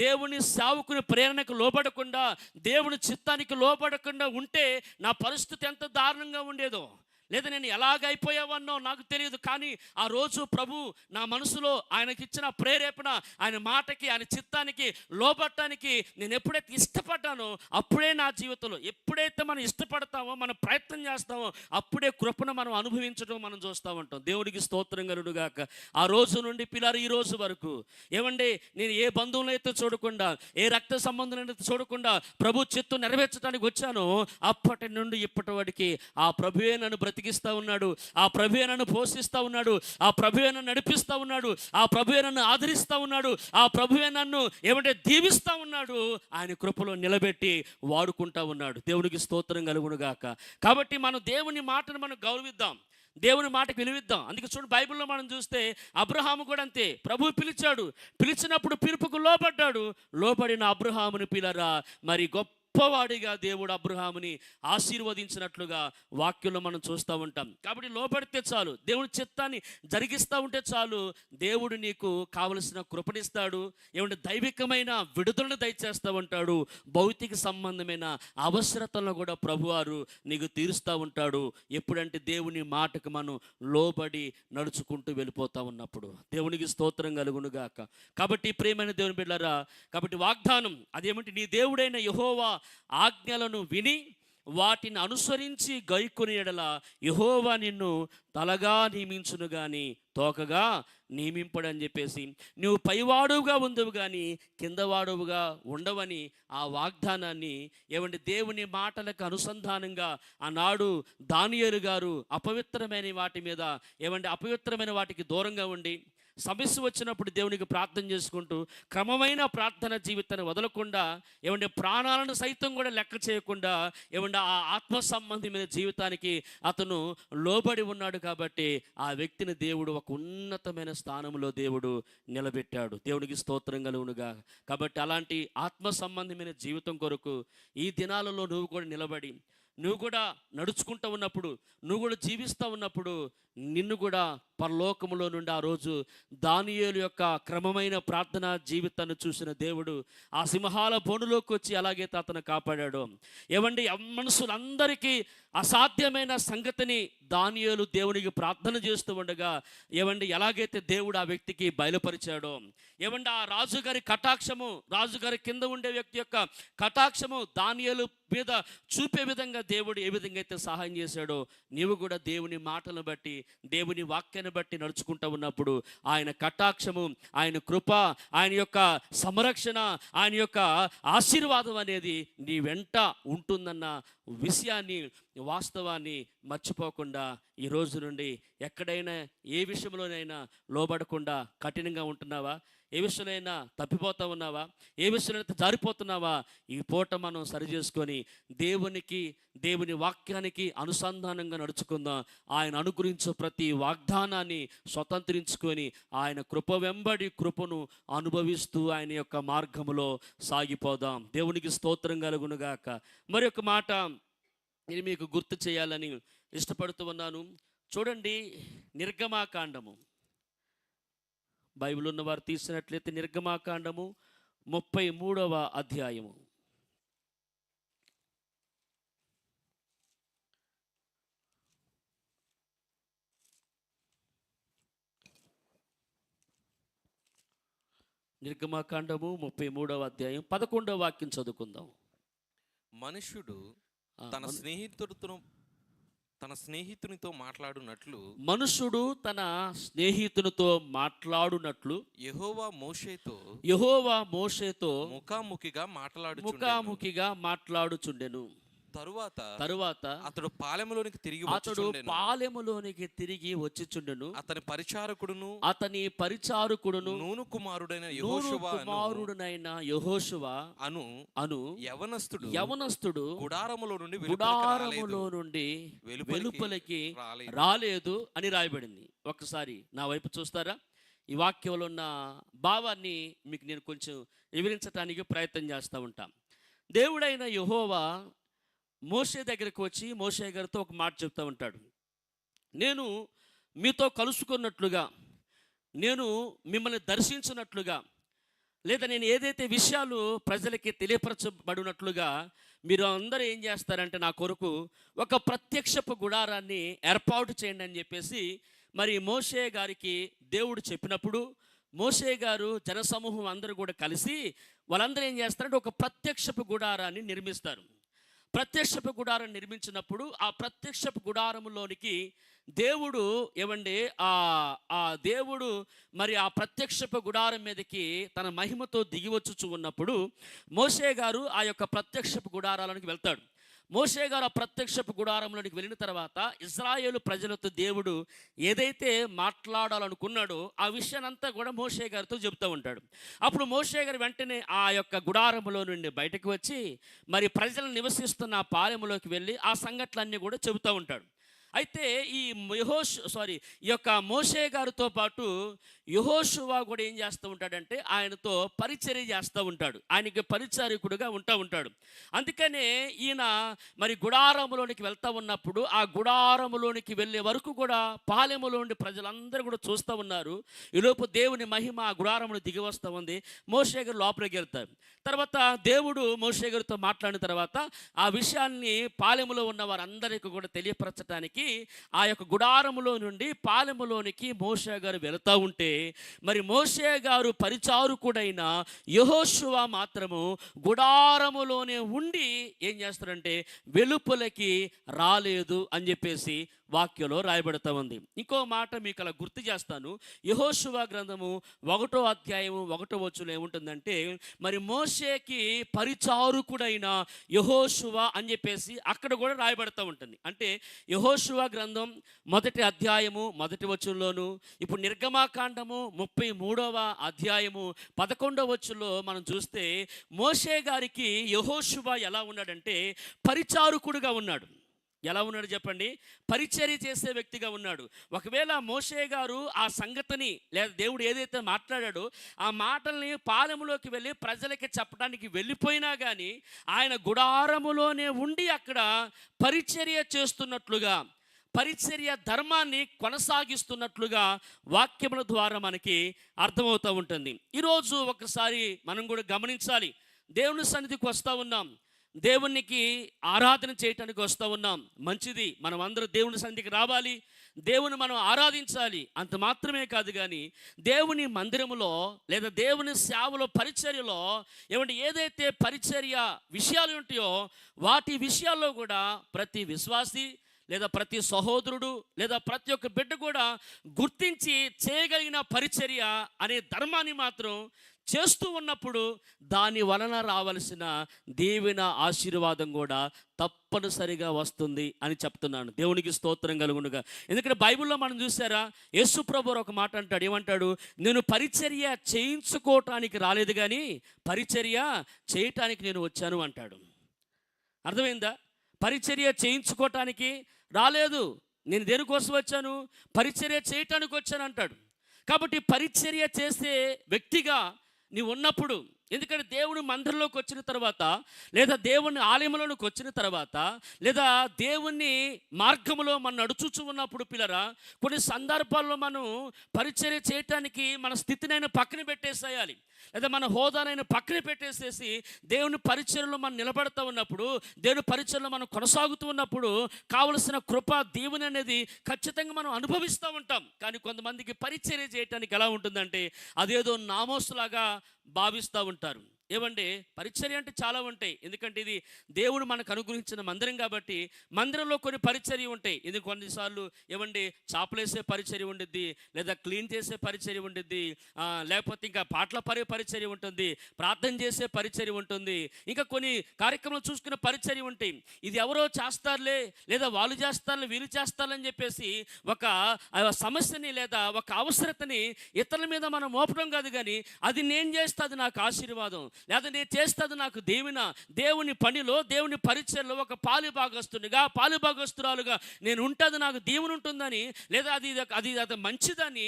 దేవుని సేవకుని ప్రేరణకు లోబడకుండా, దేవుని చిత్తానికి లోబడకుండా ఉంటే నా పరిస్థితి ఎంత దారుణంగా ఉండేదో, లేదా నేను ఎలాగైపోయావన్నో నాకు తెలియదు. కానీ ఆ రోజు ప్రభు నా మనసులో ఆయనకిచ్చిన ప్రేరేపణ, ఆయన మాటకి, ఆయన చిత్తానికి లోబడటానికి నేను ఎప్పుడైతే ఇష్టపడ్డానో అప్పుడే నా జీవితంలో, ఎప్పుడైతే మనం ఇష్టపడతామో, మనం ప్రయత్నం చేస్తామో అప్పుడే కృపను మనం అనుభవించడం మనం చూస్తూ ఉంటాం. దేవుడికి స్తోత్రం కలుగుగాక. ఆ రోజు నుండి పిల్లలు ఈ రోజు వరకు ఏమండి, నేను ఏ బంధువులను అయితే చూడకుండా, ఏ రక్త సంబంధులను అయితే చూడకుండా ప్రభు చిత్తం నెరవేర్చడానికి వచ్చానో అప్పటి నుండి ఇప్పటి వరకు ఆ ప్రభువే నన్ను బ్రతికిస్తూ ఉన్నాడు, ఆ ప్రభువే నన్ను పోషిస్తూ ఉన్నాడు, ఆ ప్రభువే నన్ను నడిపిస్తూ ఉన్నాడు, ఆ ప్రభువే నన్ను ఆదరిస్తూ ఉన్నాడు, ఆ ప్రభువే నన్ను ఏమంటే దీవిస్తూ ఉన్నాడు. ఆయన కృపలో నిలబెట్టి వాడుకుంటూ ఉన్నాడు. దేవునికి స్తోత్రం కలుగునుగాక. కాబట్టి మనం దేవుని మాటను మనం గౌరవిద్దాం, దేవుని మాటకు విలువిద్దాం. అందుకే చూడండి, బైబిల్లో మనం చూస్తే అబ్రహాము కూడా అంతే. ప్రభు పిలిచాడు, పిలిచినప్పుడు పిలుపుకు లోబడ్డాడు. లోబడిన అబ్రహాముని పిల్లరా మరి గొప్పవాడిగా దేవుడు అబ్రహాముని ఆశీర్వదించినట్లుగా వాక్యంలో మనం చూస్తూ ఉంటాం. కాబట్టి లోబడితే చాలు, దేవుని చిత్తాన్ని జరిగిస్తూ ఉంటే చాలు, దేవుడు నీకు కావలసిన కృపణిస్తాడు. ఏమంటే దైవికమైన విడుదలను దయచేస్తూ ఉంటాడు. భౌతిక సంబంధమైన అవసరతలను కూడా ప్రభువారు నీకు తీరుస్తూ ఉంటాడు. ఎప్పుడంటే దేవుని మాటకు మనం లోబడి నడుచుకుంటూ వెళ్ళిపోతూ ఉన్నప్పుడు. దేవునికి స్తోత్రం కలుగునుగాక. కాబట్టి ప్రియమైన దేవుని బిడ్డలారా, కాబట్టి వాగ్దానం అదేమిటి, నీ దేవుడైన యెహోవా ఆజ్ఞలను విని వాటిని అనుసరించి గైకొని ఎడల యెహోవా నిన్ను తలగా నియమించును కానీ తోకగా నియమింపడని చెప్పేసి, నువ్వు పైవాడుగా ఉండవు కానీ కిందవాడుగా ఉండవని ఆ వాగ్దానాన్ని ఏమంటే దేవుని మాటలకు అనుసంధానంగా ఆనాడు దానియేలు గారు అపవిత్రమైన వాటి మీద, ఏమంటే అపవిత్రమైన వాటికి దూరంగా ఉండి సమస్య వచ్చినప్పుడు దేవునికి ప్రార్థన చేసుకుంటూ క్రమమైన ప్రార్థన జీవితాన్ని వదలకుండా, ఏమంటే ప్రాణాలను సైతం కూడా లెక్క చేయకుండా, ఏమంటే ఆ ఆత్మ సంబంధమైన జీవితానికి అతను లోబడి ఉన్నాడు. కాబట్టి ఆ వ్యక్తిని దేవుడు ఒక ఉన్నతమైన స్థానంలో దేవుడు నిలబెట్టాడు. దేవునికి స్తోత్రం కలుగునుగా. కాబట్టి అలాంటి ఆత్మ సంబంధమైన జీవితం కొరకు ఈ దినాలలో నువ్వు కూడా నిలబడి, నువ్వు కూడా నడుచుకుంటూ ఉన్నప్పుడు, నువ్వు కూడా జీవిస్తూ ఉన్నప్పుడు నిన్ను కూడా పరలోకములో నుండి ఆ రోజు దానియేలు యొక్క క్రమమైన ప్రార్థనా జీవితాన్ని చూసిన దేవుడు ఆ సింహాల బోనులోకి వచ్చి ఎలాగైతే అతను కాపాడాడో, ఏమండి మనుషులందరికీ అసాధ్యమైన సంగతిని దానియేలు దేవునికి ప్రార్థన చేస్తూ ఉండగా, ఏమండి ఎలాగైతే దేవుడు ఆ వ్యక్తికి బయలుపరిచాడో, ఏమండి ఆ రాజుగారి కటాక్షము, రాజుగారి కింద ఉండే వ్యక్తి యొక్క కటాక్షము దానియేలు మీద చూపే విధంగా దేవుడు ఏ విధంగా అయితే సహాయం చేశాడో, నీవు కూడా దేవుని మాటలను బట్టి, దేవుని వాక్యాన్ని బట్టి నడుచుకుంటూ ఉన్నప్పుడు ఆయన కటాక్షము, ఆయన కృప, ఆయన యొక్క సంరక్షణ, ఆయన యొక్క ఆశీర్వాదం అనేది నీ వెంట ఉంటుందన్న విషయాన్ని, వాస్తవాన్ని మర్చిపోకుండా ఈ రోజు నుండి ఎక్కడైనా ఏ విషయంలోనైనా లోబడకుండా కఠినంగా ఉంటున్నావా? ఏ విషయంలో తప్పిపోతా ఉన్నావా? ఏ విషయంలో జారిపోతున్నావా? ఈ పూట మనం సరి చేసుకొని దేవునికి, దేవుని వాక్యానికి అనుసంధానంగా నడుచుకుందాం. ఆయన అనుగ్రహించే ప్రతి వాగ్దానాన్ని స్వతంత్రించుకొని ఆయన కృప వెంబడి కృపను అనుభవిస్తూ ఆయన యొక్క మార్గములో సాగిపోదాం. దేవునికి స్తోత్రం కలుగునుగాక. మరి ఒక మాట నేను మీకు గుర్తు చేయాలని ఇష్టపడుతూ ఉన్నాను. చూడండి, నిర్గమాకాండము, బైబిల్ ఉన్నవారు తీసినట్లయితే నిర్గమాకాండము 33వ అధ్యాయము. నిర్గమాకాండము 33వ అధ్యాయం 11వ వాక్యం చదువుకుందాం. మనుష్యుడు ఆ, తన స్నేహితునితో మాట్లాడునట్లు మనుషుడు తన స్నేహితునితో మాట్లాడునట్లు యెహోవా మోషేతో ముఖాముఖిగా ముఖాముఖిగా మాట్లాడుచుండెను. తరువాత అతడు పాలెములోనికి తిరిగి వచ్చిచుండెను. అతని పరిచారకుడును నూను కుమారుడైన యెహోషువ అను యవనస్తుడు గుడారములో నుండి వెలుపలికి రాలేదు అని రాయబడింది. ఒక్కసారి నా వైపు చూస్తారా? ఈ వాక్యంలో ఉన్న భావాన్ని మీకు నేను కొంచెం వివరించడానికి ప్రయత్నం చేస్తూ ఉంటాం. దేవుడైన యెహోవా మోషే దగ్గరికి వచ్చి మోషే గారితో ఒక మాట చెప్తూ ఉంటాడు. నేను మీతో కలుసుకున్నట్లుగా, నేను మిమ్మల్ని దర్శించినట్లుగా, లేదా నేను ఏదైతే విషయాలు ప్రజలకి తెలియపరచబడినట్లుగా మీరు అందరూ ఏం చేస్తారంటే నా కొరకు ఒక ప్రత్యక్షపు గుడారాన్ని ఏర్పాటు చేయండి అని చెప్పేసి మరి మోషే గారికి దేవుడు చెప్పినప్పుడు, మోషే గారు జనసమూహం అందరూ కూడా కలిసి వాళ్ళందరూ ఏం చేస్తారంటే ఒక ప్రత్యక్షపు గుడారాన్ని నిర్మిస్తారు. ప్రత్యక్షపు గుడారం నిర్మించినప్పుడు ఆ ప్రత్యక్షపు గుడారములోనికి దేవుడు దేవుడు మరి ఆ ప్రత్యక్షపు గుడారం మీదకి తన మహిమతో దిగివచ్చుచు ఉన్నప్పుడు మోషే గారు ఆ యొక్క ప్రత్యక్షపు గుడారాలకు వెళ్తాడు. మోషే గారు ఆ ప్రత్యక్షపు గుడారంలోనికి వెళ్ళిన తర్వాత ఇశ్రాయేలు ప్రజలతో దేవుడు ఏదైతే మాట్లాడాలనుకున్నాడో ఆ విషయాన్నంతా కూడా మోషే గారితో చెబుతూ ఉంటాడు. అప్పుడు మోషే గారు వెంటనే ఆ యొక్క గుడారములో నుండి బయటకు వచ్చి మరి ప్రజలు నివసిస్తున్న పాలెములోకి వెళ్ళి ఆ సంఘటనలన్నీ కూడా చెబుతూ ఉంటాడు. అయితే ఈ ఈ యొక్క మోషే గారితో పాటు యెహోషువ కూడా ఏం చేస్తూ ఉంటాడంటే ఆయనతో పరిచర్య చేస్తూ ఉంటాడు, ఆయనకి పరిచారకుడుగా ఉంటాడు. అందుకనే ఈయన మరి గుడారములోనికి వెళ్తూ ఉన్నప్పుడు ఆ గుడారములోనికి వెళ్ళే వరకు కూడా పాలెములో ఉండి ప్రజలందరూ కూడా చూస్తూ ఉన్నారు. ఈలోపు దేవుని మహిమ ఆ గుడారమును దిగి వస్తూ ఉంది. మోషే గారు లోపలికి వెళ్తారు. తర్వాత దేవుడు మోషే గారితో మాట్లాడిన తర్వాత ఆ విషయాన్ని పాలెములో ఉన్న వారందరికీ కూడా తెలియపరచడానికి ఆ యొక్క గుడారములో నుండి పాలెములోనికి మోషే గారు వెళుతూ ఉంటే మరి మోషే గారు పరిచారకుడైన యెహోషువ మాత్రము గుడారములోనే ఉండి ఏం చేస్తారంటే వెలుపలకి రాలేదు అని చెప్పేసి వాక్యంలో రాయబడుతూ ఉంది. ఇంకో మాట మీకు అలా గుర్తు చేస్తాను. యెహోషువ గ్రంథము 1వ అధ్యాయము 1వ వచనంలో ఏముంటుందంటే మరి మోషేకి పరిచారకుడైన యెహోషువ అని చెప్పేసి అక్కడ కూడా రాయబడుతూ ఉంటుంది. అంటే యెహోషువ గ్రంథం 1వ అధ్యాయము 1వ వచనంలోను, ఇప్పుడు నిర్గమాకాండము 33వ అధ్యాయము 11వ వచనంలో మనం చూస్తే మోషే గారికి యెహోషువ ఎలా ఉన్నాడంటే పరిచారకుడుగా ఉన్నాడు. ఎలా ఉన్నాడు చెప్పండి? పరిచర్య చేసే వ్యక్తిగా ఉన్నాడు. ఒకవేళ మోషే గారు ఆ సంగతిని లేదా దేవుడు ఏదైతే మాట్లాడాడో ఆ మాటల్ని పాలెములోకి వెళ్ళి ప్రజలకి చెప్పడానికి వెళ్ళిపోయినా కానీ ఆయన గుడారములోనే ఉండి అక్కడ పరిచర్య చేస్తున్నట్లుగా, పరిచర్య ధర్మాన్ని కొనసాగిస్తున్నట్లుగా వాక్యముల ద్వారా మనకి అర్థమవుతూ ఉంటుంది. ఈరోజు ఒకసారి మనం కూడా గమనించాలి. దేవుని సన్నిధికి వస్తూ ఉన్నాం, దేవునికి ఆరాధన చేయటానికి వస్తూ ఉన్నాం. మంచిది, మనం అందరూ దేవుని సన్నిధికి రావాలి, దేవుని మనం ఆరాధించాలి. అంత మాత్రమే కాదు కానీ దేవుని మందిరములో లేదా దేవుని సేవలో పరిచర్యలో ఏదైతే పరిచర్య విషయాలు ఉంటాయో వాటి విషయాల్లో కూడా ప్రతి విశ్వాసి లేదా ప్రతి సహోదరుడు లేదా ప్రతి ఒక్క బిడ్డ కూడా గుర్తించి చేయగలిగిన పరిచర్య అనే ధర్మాన్ని మాత్రం చేస్తూ ఉన్నప్పుడు దాని వలన రావలసిన దీవెన ఆశీర్వాదం కూడా తప్పనిసరిగా వస్తుంది అని చెప్తున్నాను. దేవునికి స్తోత్రం కలుగునుగా. ఎందుకంటే బైబిల్లో మనం చూసారా, యేసు ప్రభువు ఒక మాట అంటాడు. ఏమంటాడు? నేను పరిచర్య చేయించుకోవటానికి రాలేదు కానీ పరిచర్య చేయటానికి నేను వచ్చాను అంటాడు. అర్థమైందా? పరిచర్య చేయించుకోవటానికి రాలేదు, నేను దేనికోసం వచ్చాను? పరిచర్య చేయటానికి వచ్చాను అంటాడు. కాబట్టి పరిచర్య చేసే వ్యక్తిగా నీవు ఉన్నప్పుడు ఎందుకంటే దేవుని మందిరంలోకి వచ్చిన తర్వాత, లేదా దేవుని ఆలయంలోకి వచ్చిన తర్వాత, లేదా దేవుని మార్గంలో మనం నడుచుచు ఉన్నప్పుడు పిల్లరా, కొన్ని సందర్భాల్లో మనం పరిచర్య చేయటానికి మన స్థితినైనా పక్కన పెట్టేసేయాలి, లేదా మన హోదానైనా పక్కన పెట్టేసేసి దేవుని పరిచర్యలో మనం నిలబడుతూ ఉన్నప్పుడు, దేవుని పరిచర్యలో మనం కొనసాగుతూ ఉన్నప్పుడు కావలసిన కృప దీవెన అనేది ఖచ్చితంగా మనం అనుభవిస్తూ ఉంటాం. కానీ కొంతమందికి పరిచర్య చేయటానికి ఎలా ఉంటుందంటే అదేదో నామోసులాగా భావిస్తూ ఉంటారు. ఏమంటే పరిచర్య అంటే చాలా ఉంటాయి. ఎందుకంటే ఇది దేవుడు మనకు అనుగ్రహించిన మందిరం కాబట్టి మందిరంలో కొన్ని పరిచర్య ఉంటాయి. ఇది కొన్నిసార్లు ఏమండి చాపలేసే పరిచర్య ఉండిద్ది, లేదా క్లీన్ చేసే పరిచర్య ఉండిద్ది, లేకపోతే ఇంకా పాటల పరిచర్య ఉంటుంది, ప్రార్థన చేసే పరిచర్య ఉంటుంది, ఇంకా కొన్ని కార్యక్రమాలు చూసుకునే పరిచర్య ఉంటాయి. ఇది ఎవరో చేస్తారులే, లేదా వాళ్ళు చేస్తారులే, వీళ్ళు చేస్తారని చెప్పేసి ఒక సమస్యని లేదా ఒక అవసరతని ఇతరుల మీద మనం మోపడం కాదు, కానీ అది నేను చేస్తే అది నాకు ఆశీర్వాదం, లేదా నేను చేస్తుంది నాకు దీవెన, దేవుని పనిలో దేవుని పరిచయలో ఒక పాలుభాగస్తునిగా పాలుభాగస్తురాలుగా నేను ఉంటుంది, నాకు దీవెన ఉంటుందని, లేదా అది మంచిదని,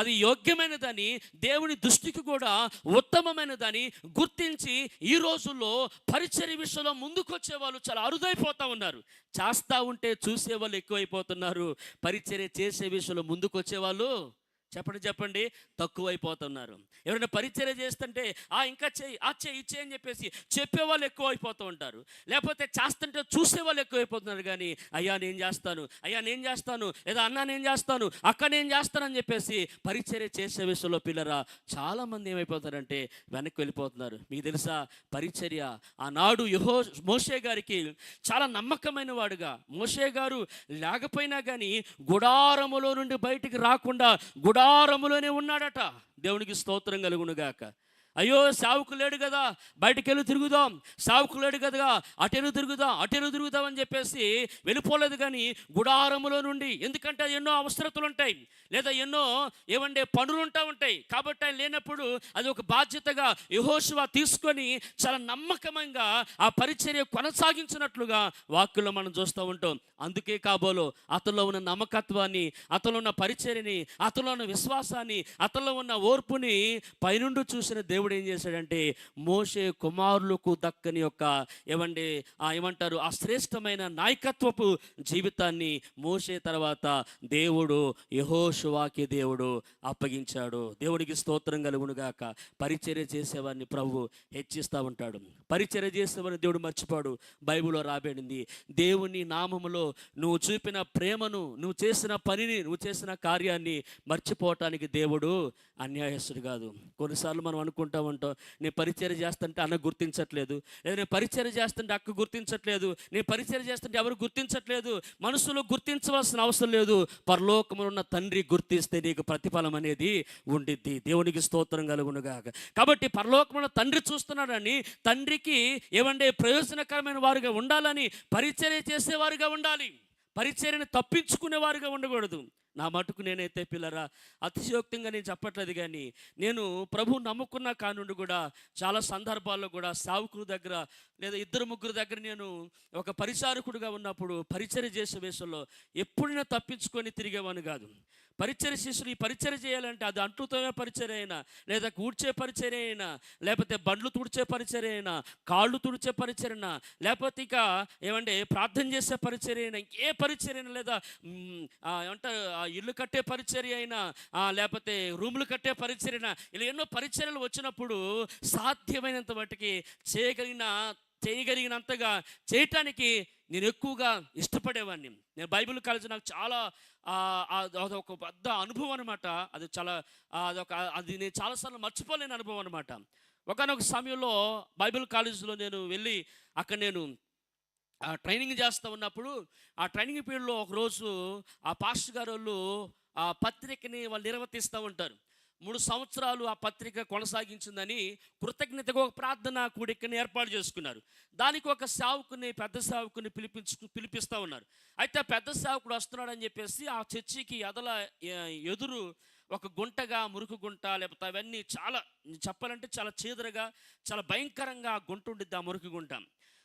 అది యోగ్యమైనదని, దేవుని దృష్టికి కూడా ఉత్తమమైనదని గుర్తించి ఈ రోజుల్లో పరిచర్య విషయంలో ముందుకు వచ్చే వాళ్ళు చాలా అరుదైపోతూ ఉన్నారు. చేస్తూ ఉంటే చూసేవాళ్ళు ఎక్కువైపోతున్నారు, పరిచర్య చేసే విషయంలో ముందుకు వచ్చేవాళ్ళు చెప్పండి తక్కువైపోతున్నారు. ఎవరైనా పరిచర్య చేస్తుంటే ఇంకా చెయ్యి, ఇచ్చే అని చెప్పేసి చెప్పేవాళ్ళు ఎక్కువ అయిపోతూ ఉంటారు, లేకపోతే చేస్తుంటే చూసేవాళ్ళు ఎక్కువైపోతున్నారు. కానీ అయ్యా నేను చేస్తాను, లేదా అన్న నేను చేస్తాను, అక్క నేను చేస్తానని చెప్పేసి పరిచర్య చేసే విషయంలో పిల్లరా చాలామంది ఏమైపోతారంటే వెనక్కి వెళ్ళిపోతున్నారు. మీకు తెలుసా, పరిచర్య ఆనాడు మోషే గారికి చాలా నమ్మకమైన వాడుగా, మోషే గారు లేకపోయినా కానీ గుడారములో నుండి బయటికి రాకుండా గుడారములోనే ఉన్నాడట. దేవునికి స్తోత్రం కలుగునుగాక. అయ్యో సావుకు లేడు కదా, బయటికి వెళ్ళి తిరుగుదాం, సావుకు లేడు కదా అటెలు తిరుగుదాం అని చెప్పేసి వెళ్ళిపోలేదు. కానీ గుడారములో నుండి, ఎందుకంటే ఎన్నో అవసరతలు ఉంటాయి, లేదా ఎన్నో పనులు ఉంటాయి. కాబట్టి ఆయన లేనప్పుడు అది ఒక బాధ్యతగా యెహోషువ తీసుకొని చాలా నమ్మకంగా ఆ పరిచర్య కొనసాగించినట్లుగా వాక్యంలో మనం చూస్తూ ఉంటాం. అందుకే కాబోలు అతనిలో ఉన్న నమ్మకత్వాన్ని, అతనిలో ఉన్న పరిచర్యని, అతనిలో ఉన్న విశ్వాసాన్ని, అతనిలో ఉన్న ఓర్పుని పైనుండి చూసిన దేవుడు ఏం చేశాడంటే మోషే కుమారులకు దక్కని యొక్క ఏమంటారు ఆ శ్రేష్టమైన నాయకత్వపు జీవితాన్ని మోషే తర్వాత దేవుడు యెహోషువకి దేవుడు అప్పగించాడు. దేవుడికి స్తోత్రం కలుగునుగాక. పరిచర్య చేసేవాడిని ప్రభు హెచ్చిస్తూ ఉంటాడు, పరిచర్య చేసేవాడిని దేవుడు మర్చిపోడు. బైబిల్లో రాబడింది, దేవుని నామములో నువ్వు చూపిన ప్రేమను, నువ్వు చేసిన పనిని, నువ్వు చేసిన కార్యాన్ని మర్చిపోవటానికి దేవుడు అన్యాయస్తుడు కాదు. కొన్నిసార్లు మనం అనుకుంటా ఉంటాం, నేను పరిచర్య చేస్తుంటే అన్న గుర్తించట్లేదు, లేదా నేను పరిచర్య చేస్తుంటే అక్క గుర్తించట్లేదు, నేను పరిచర్య చేస్తుంటే ఎవరు గుర్తించట్లేదు. మనసులో గుర్తించవలసిన అవసరం లేదు, పరలోకములో ఉన్న తండ్రి గుర్తిస్తే నీకు ప్రతిఫలం అనేది ఉండిద్ది. దేవునికి స్తోత్రం కలుగునుగాక. కాబట్టి పరలోకములో తండ్రి చూస్తున్నాడని, తండ్రికి ప్రయోజనకరమైన వారుగా ఉండాలని పరిచర్య చేసేవారుగా ఉండాలి, పరిచర్యను తప్పించుకునేవారుగా ఉండకూడదు. నా మటుకు నేనైతే పిల్లరా అతిశయోక్తంగా నేను చెప్పట్లేదు, కానీ నేను ప్రభువు నమ్ముకున్న కానుండి కూడా చాలా సందర్భాల్లో కూడా సేవకుల దగ్గర, లేదా 2-3 దగ్గర నేను ఒక పరిచారకుడిగా ఉన్నప్పుడు పరిచర్య చేసే విషయంలో ఎప్పుడైనా తప్పించుకొని తిరిగేవాను కాదు. పరిచర్య శిష్యులు ఈ పరిచర్య చేయాలంటే అది అంట్లుతోనే పరిచర్య అయినా, లేదా కూర్చే పరిచర్య అయినా, లేకపోతే బండ్లు తుడిచే పరిచర్య అయినా, కాళ్ళు తుడిచే పరిచర్య అయినా, లేకపోతే ఇక ప్రార్థన చేసే పరిచర్య అయినా, ఇంకే పరిచర్య అయినా, లేదా ఇల్లు కట్టే పరిచర్య అయినా, లేకపోతే రూములు కట్టే పరిచర్య అయినా, ఇలా ఎన్నో పరిచర్యలు వచ్చినప్పుడు సాధ్యమైనంత మట్టుకి చేయగలిగినంతగా చేయటానికి నేను ఎక్కువగా ఇష్టపడేవాడిని. నేను బైబిల్ కాలేజీ నాకు చాలా అదొక పెద్ద అనుభవం అనమాట. అది నేను చాలాసార్లు మర్చిపోలేని అనుభవం అనమాట. ఒకనొక సమయంలో బైబిల్ కాలేజీలో నేను వెళ్ళి అక్కడ నేను ట్రైనింగ్ చేస్తూ ఉన్నప్పుడు, ఆ ట్రైనింగ్ పీరియడ్లో ఒకరోజు ఆ పాస్టర్ గారు వాళ్ళు ఆ పత్రికని వాళ్ళు నిర్వర్తిస్తూ ఉంటారు. 3 సంవత్సరాలు ఆ పత్రిక కొనసాగించిందని కృతజ్ఞతగా ఒక ప్రార్థన కూడికని ఏర్పాటు చేసుకున్నారు. దానికి ఒక సేవకుని, పెద్ద సేవకుని పిలిపిస్తూ ఉన్నారు. అయితే ఆ పెద్ద సేవకుడు వస్తున్నాడని చెప్పేసి ఆ చర్చికి ఎదురు ఒక గుంటగా, మురుకు గుంట, లేకపోతే అవన్నీ చాలా చెప్పాలంటే చాలా చీదరగా, చాలా భయంకరంగా ఆ గుంట ఉండిద్ది, ఆ మురికి గుంట.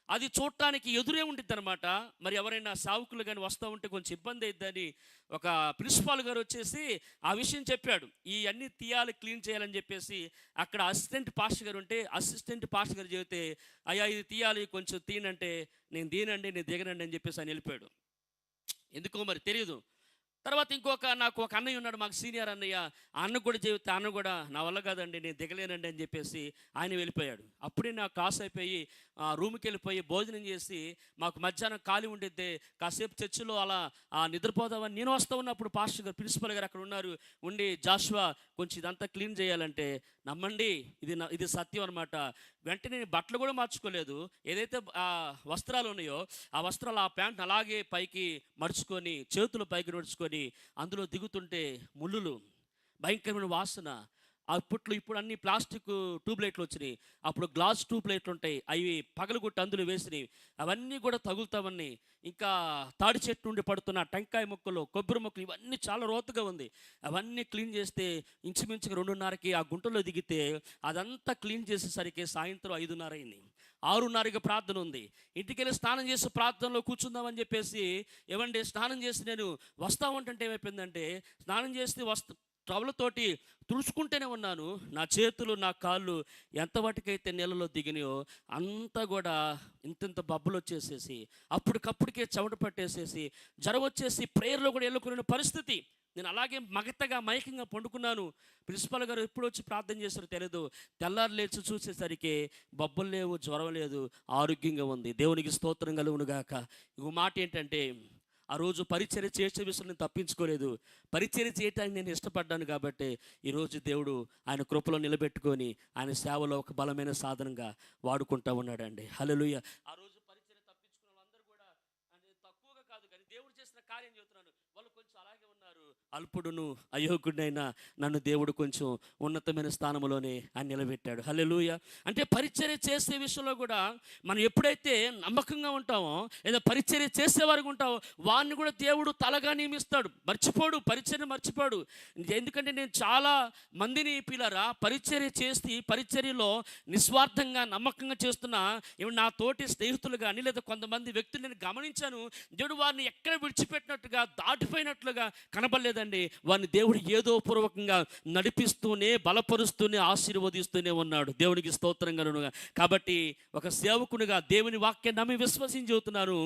అది చూడటానికి ఎదురే ఉండిద్ది అనమాట. మరి ఎవరైనా సేవకులు కానీ వస్తూ ఉంటే కొంచెం ఇబ్బంది అయిద్దని ఒక ప్రిన్సిపాల్ గారు వచ్చేసి ఆ విషయం చెప్పాడు. ఈ అన్ని తీయాలి, క్లీన్ చేయాలని చెప్పేసి అక్కడ అసిస్టెంట్ పాస్టర్ గారు ఉంటే అసిస్టెంట్ పాస్టర్ గారు చెబితే, అయ్యా ఇది తీయాలి కొంచెం తీనంటే, నేను దీనండి నేను దిగనండి అని చెప్పేసి ఆయన వెళ్ళిపోయాడు. ఎందుకో మరి తెలియదు. తర్వాత నాకు ఒక అన్నయ్య ఉన్నాడు, మాకు సీనియర్ అన్నయ్య. ఆ అన్న కూడా చెబితే అన్న కూడా నా వల్ల కాదండి నేను దిగలేనండి అని చెప్పేసి ఆయన వెళ్ళిపోయాడు. అప్పుడే నాకు కాసు అయిపోయి రూమ్కి వెళ్ళిపోయి భోజనం చేసి మాకు మధ్యాహ్నం ఖాళీ ఉండిద్దే కాసేపు చర్చిలో అలా నిద్రపోదామని నేను వస్తూ ఉన్నప్పుడు పాస్టర్ గారు ప్రిన్సిపల్ గారు అక్కడ ఉన్నారు. ఉండి జాషువా కొంచెం ఇదంతా క్లీన్ చేయాలంటే, నమ్మండి ఇది సత్యం అనమాట. వెంటనే నేను బట్టలు కూడా మార్చుకోలేదు. ఏదైతే వస్త్రాలు ఉన్నాయో ఆ వస్త్రాలు ఆ ప్యాంట్ అలాగే పైకి మడుచుకొని చేతులు పైకి నడుచుకొని అందులో దిగుతుంటే ముళ్ళులు, భయంకరమైన వాసన. అప్పట్లో ఇప్పుడు అన్ని ప్లాస్టిక్ ట్యూబ్లైట్లు వచ్చినాయి. అప్పుడు గ్లాస్ ట్యూబ్లైట్లు ఉంటాయి, అవి పగలగొట్టి అందులో వేసినాయి. అవన్నీ కూడా తగులుతామని. ఇంకా తాడి చెట్టు నుండి పడుతున్న టెంకాయ ముక్కలు, కొబ్బరి ముక్కలు ఇవన్నీ చాలా రోతగా ఉంది. అవన్నీ క్లీన్ చేస్తే ఇంచుమించుగా 2:30కి ఆ గుంటలో దిగితే అదంతా క్లీన్ చేసేసరికి సాయంత్రం 5:30 అయింది. 6:30కి ప్రార్థన ఉంది. ఇంటికెళ్ళి స్నానం చేసి ప్రార్థనలో కూర్చుందామని చెప్పేసి, ఏమంటే స్నానం చేసి నేను వస్తా ఉంటుంటే ఏమైపోయిందంటే, స్నానం చేసి టవలతోటి తుడుచుకుంటూనే ఉన్నాను. నా చేతులు నా కాళ్ళు ఎంతవాటికైతే నీళ్ళలో దిగినాయో అంతా కూడా ఇంత బబ్బులు వచ్చేసేసి అప్పటికప్పటికే చెమట పట్టేసేసి జ్వరం వచ్చేసి ప్రేయర్లో కూడా వెళ్ళుకునే పరిస్థితి. నేను అలాగే మగతగా మైకంగా పండుకున్నాను. ప్రిన్సిపల్ గారు ఎప్పుడు వచ్చి ప్రార్థన చేస్తారో తెలియదు. తెల్లారు లేచి చూసేసరికి బొబ్బలు లేవు, జ్వరం లేదు, ఆరోగ్యంగా ఉంది. దేవునికి స్తోత్రం కలుగునుగాక. ఇంకో మాట ఏంటంటే, ఆ రోజు పరిచర్య చేసే విషయం నేను తప్పించుకోలేదు. పరిచర్య చేయటానికి నేను ఇష్టపడ్డాను కాబట్టి ఈరోజు దేవుడు ఆయన కృపలో నిలబెట్టుకొని ఆయన సేవలో ఒక బలమైన సాధనంగా వాడుకుంటా ఉన్నాడండి. హల్లెలూయా. ఆ రోజు పరిచర్య తప్పించుకున్న వాళ్ళందరూ కూడా తక్కువగా కాదు, కానీ దేవుడు చేసిన కార్యం చెబుతున్నాను. వాళ్ళు కొంచెం అలాగే ఉన్నారు. అల్పుడును అయోగ్యుడైనా నన్ను దేవుడు కొంచెం ఉన్నతమైన స్థానంలోనే ఆయన నిలబెట్టాడు. హల్లెలూయా. అంటే పరిచర్య చేసే విషయంలో కూడా మనం ఎప్పుడైతే నమ్మకంగా ఉంటామో, ఏదో పరిచర్య చేసేవారికి ఉంటామో, వారిని కూడా దేవుడు తలగా నియమిస్తాడు. మర్చిపోడు, పరిచర్య మర్చిపోడు. ఎందుకంటే నేను చాలా మందిని పిల్లరా పరిచర్య చేసి పరిచర్యలో నిస్వార్థంగా నమ్మకంగా చేస్తున్న నా తోటి స్నేహితులు కానీ లేదా కొంతమంది వ్యక్తులు నేను గమనించాను. దేవుడు వారిని ఎక్కడ విడిచిపెట్టినట్టుగా దాటిపోయినట్లుగా కనబడలేదండి. వారిని దేవుడు ఏదో పూర్వకంగా నడిపిస్తూనే బలపరుస్తూనే ఆశీర్వదిస్తూనే ఉన్నాడు. దేవునికి స్తోత్రం కలుగునుగా. కాబట్టి ఒక సేవకునిగా దేవుని వాక్యాన్ని నమ్మి విశ్వసించి చెబుతున్నాను,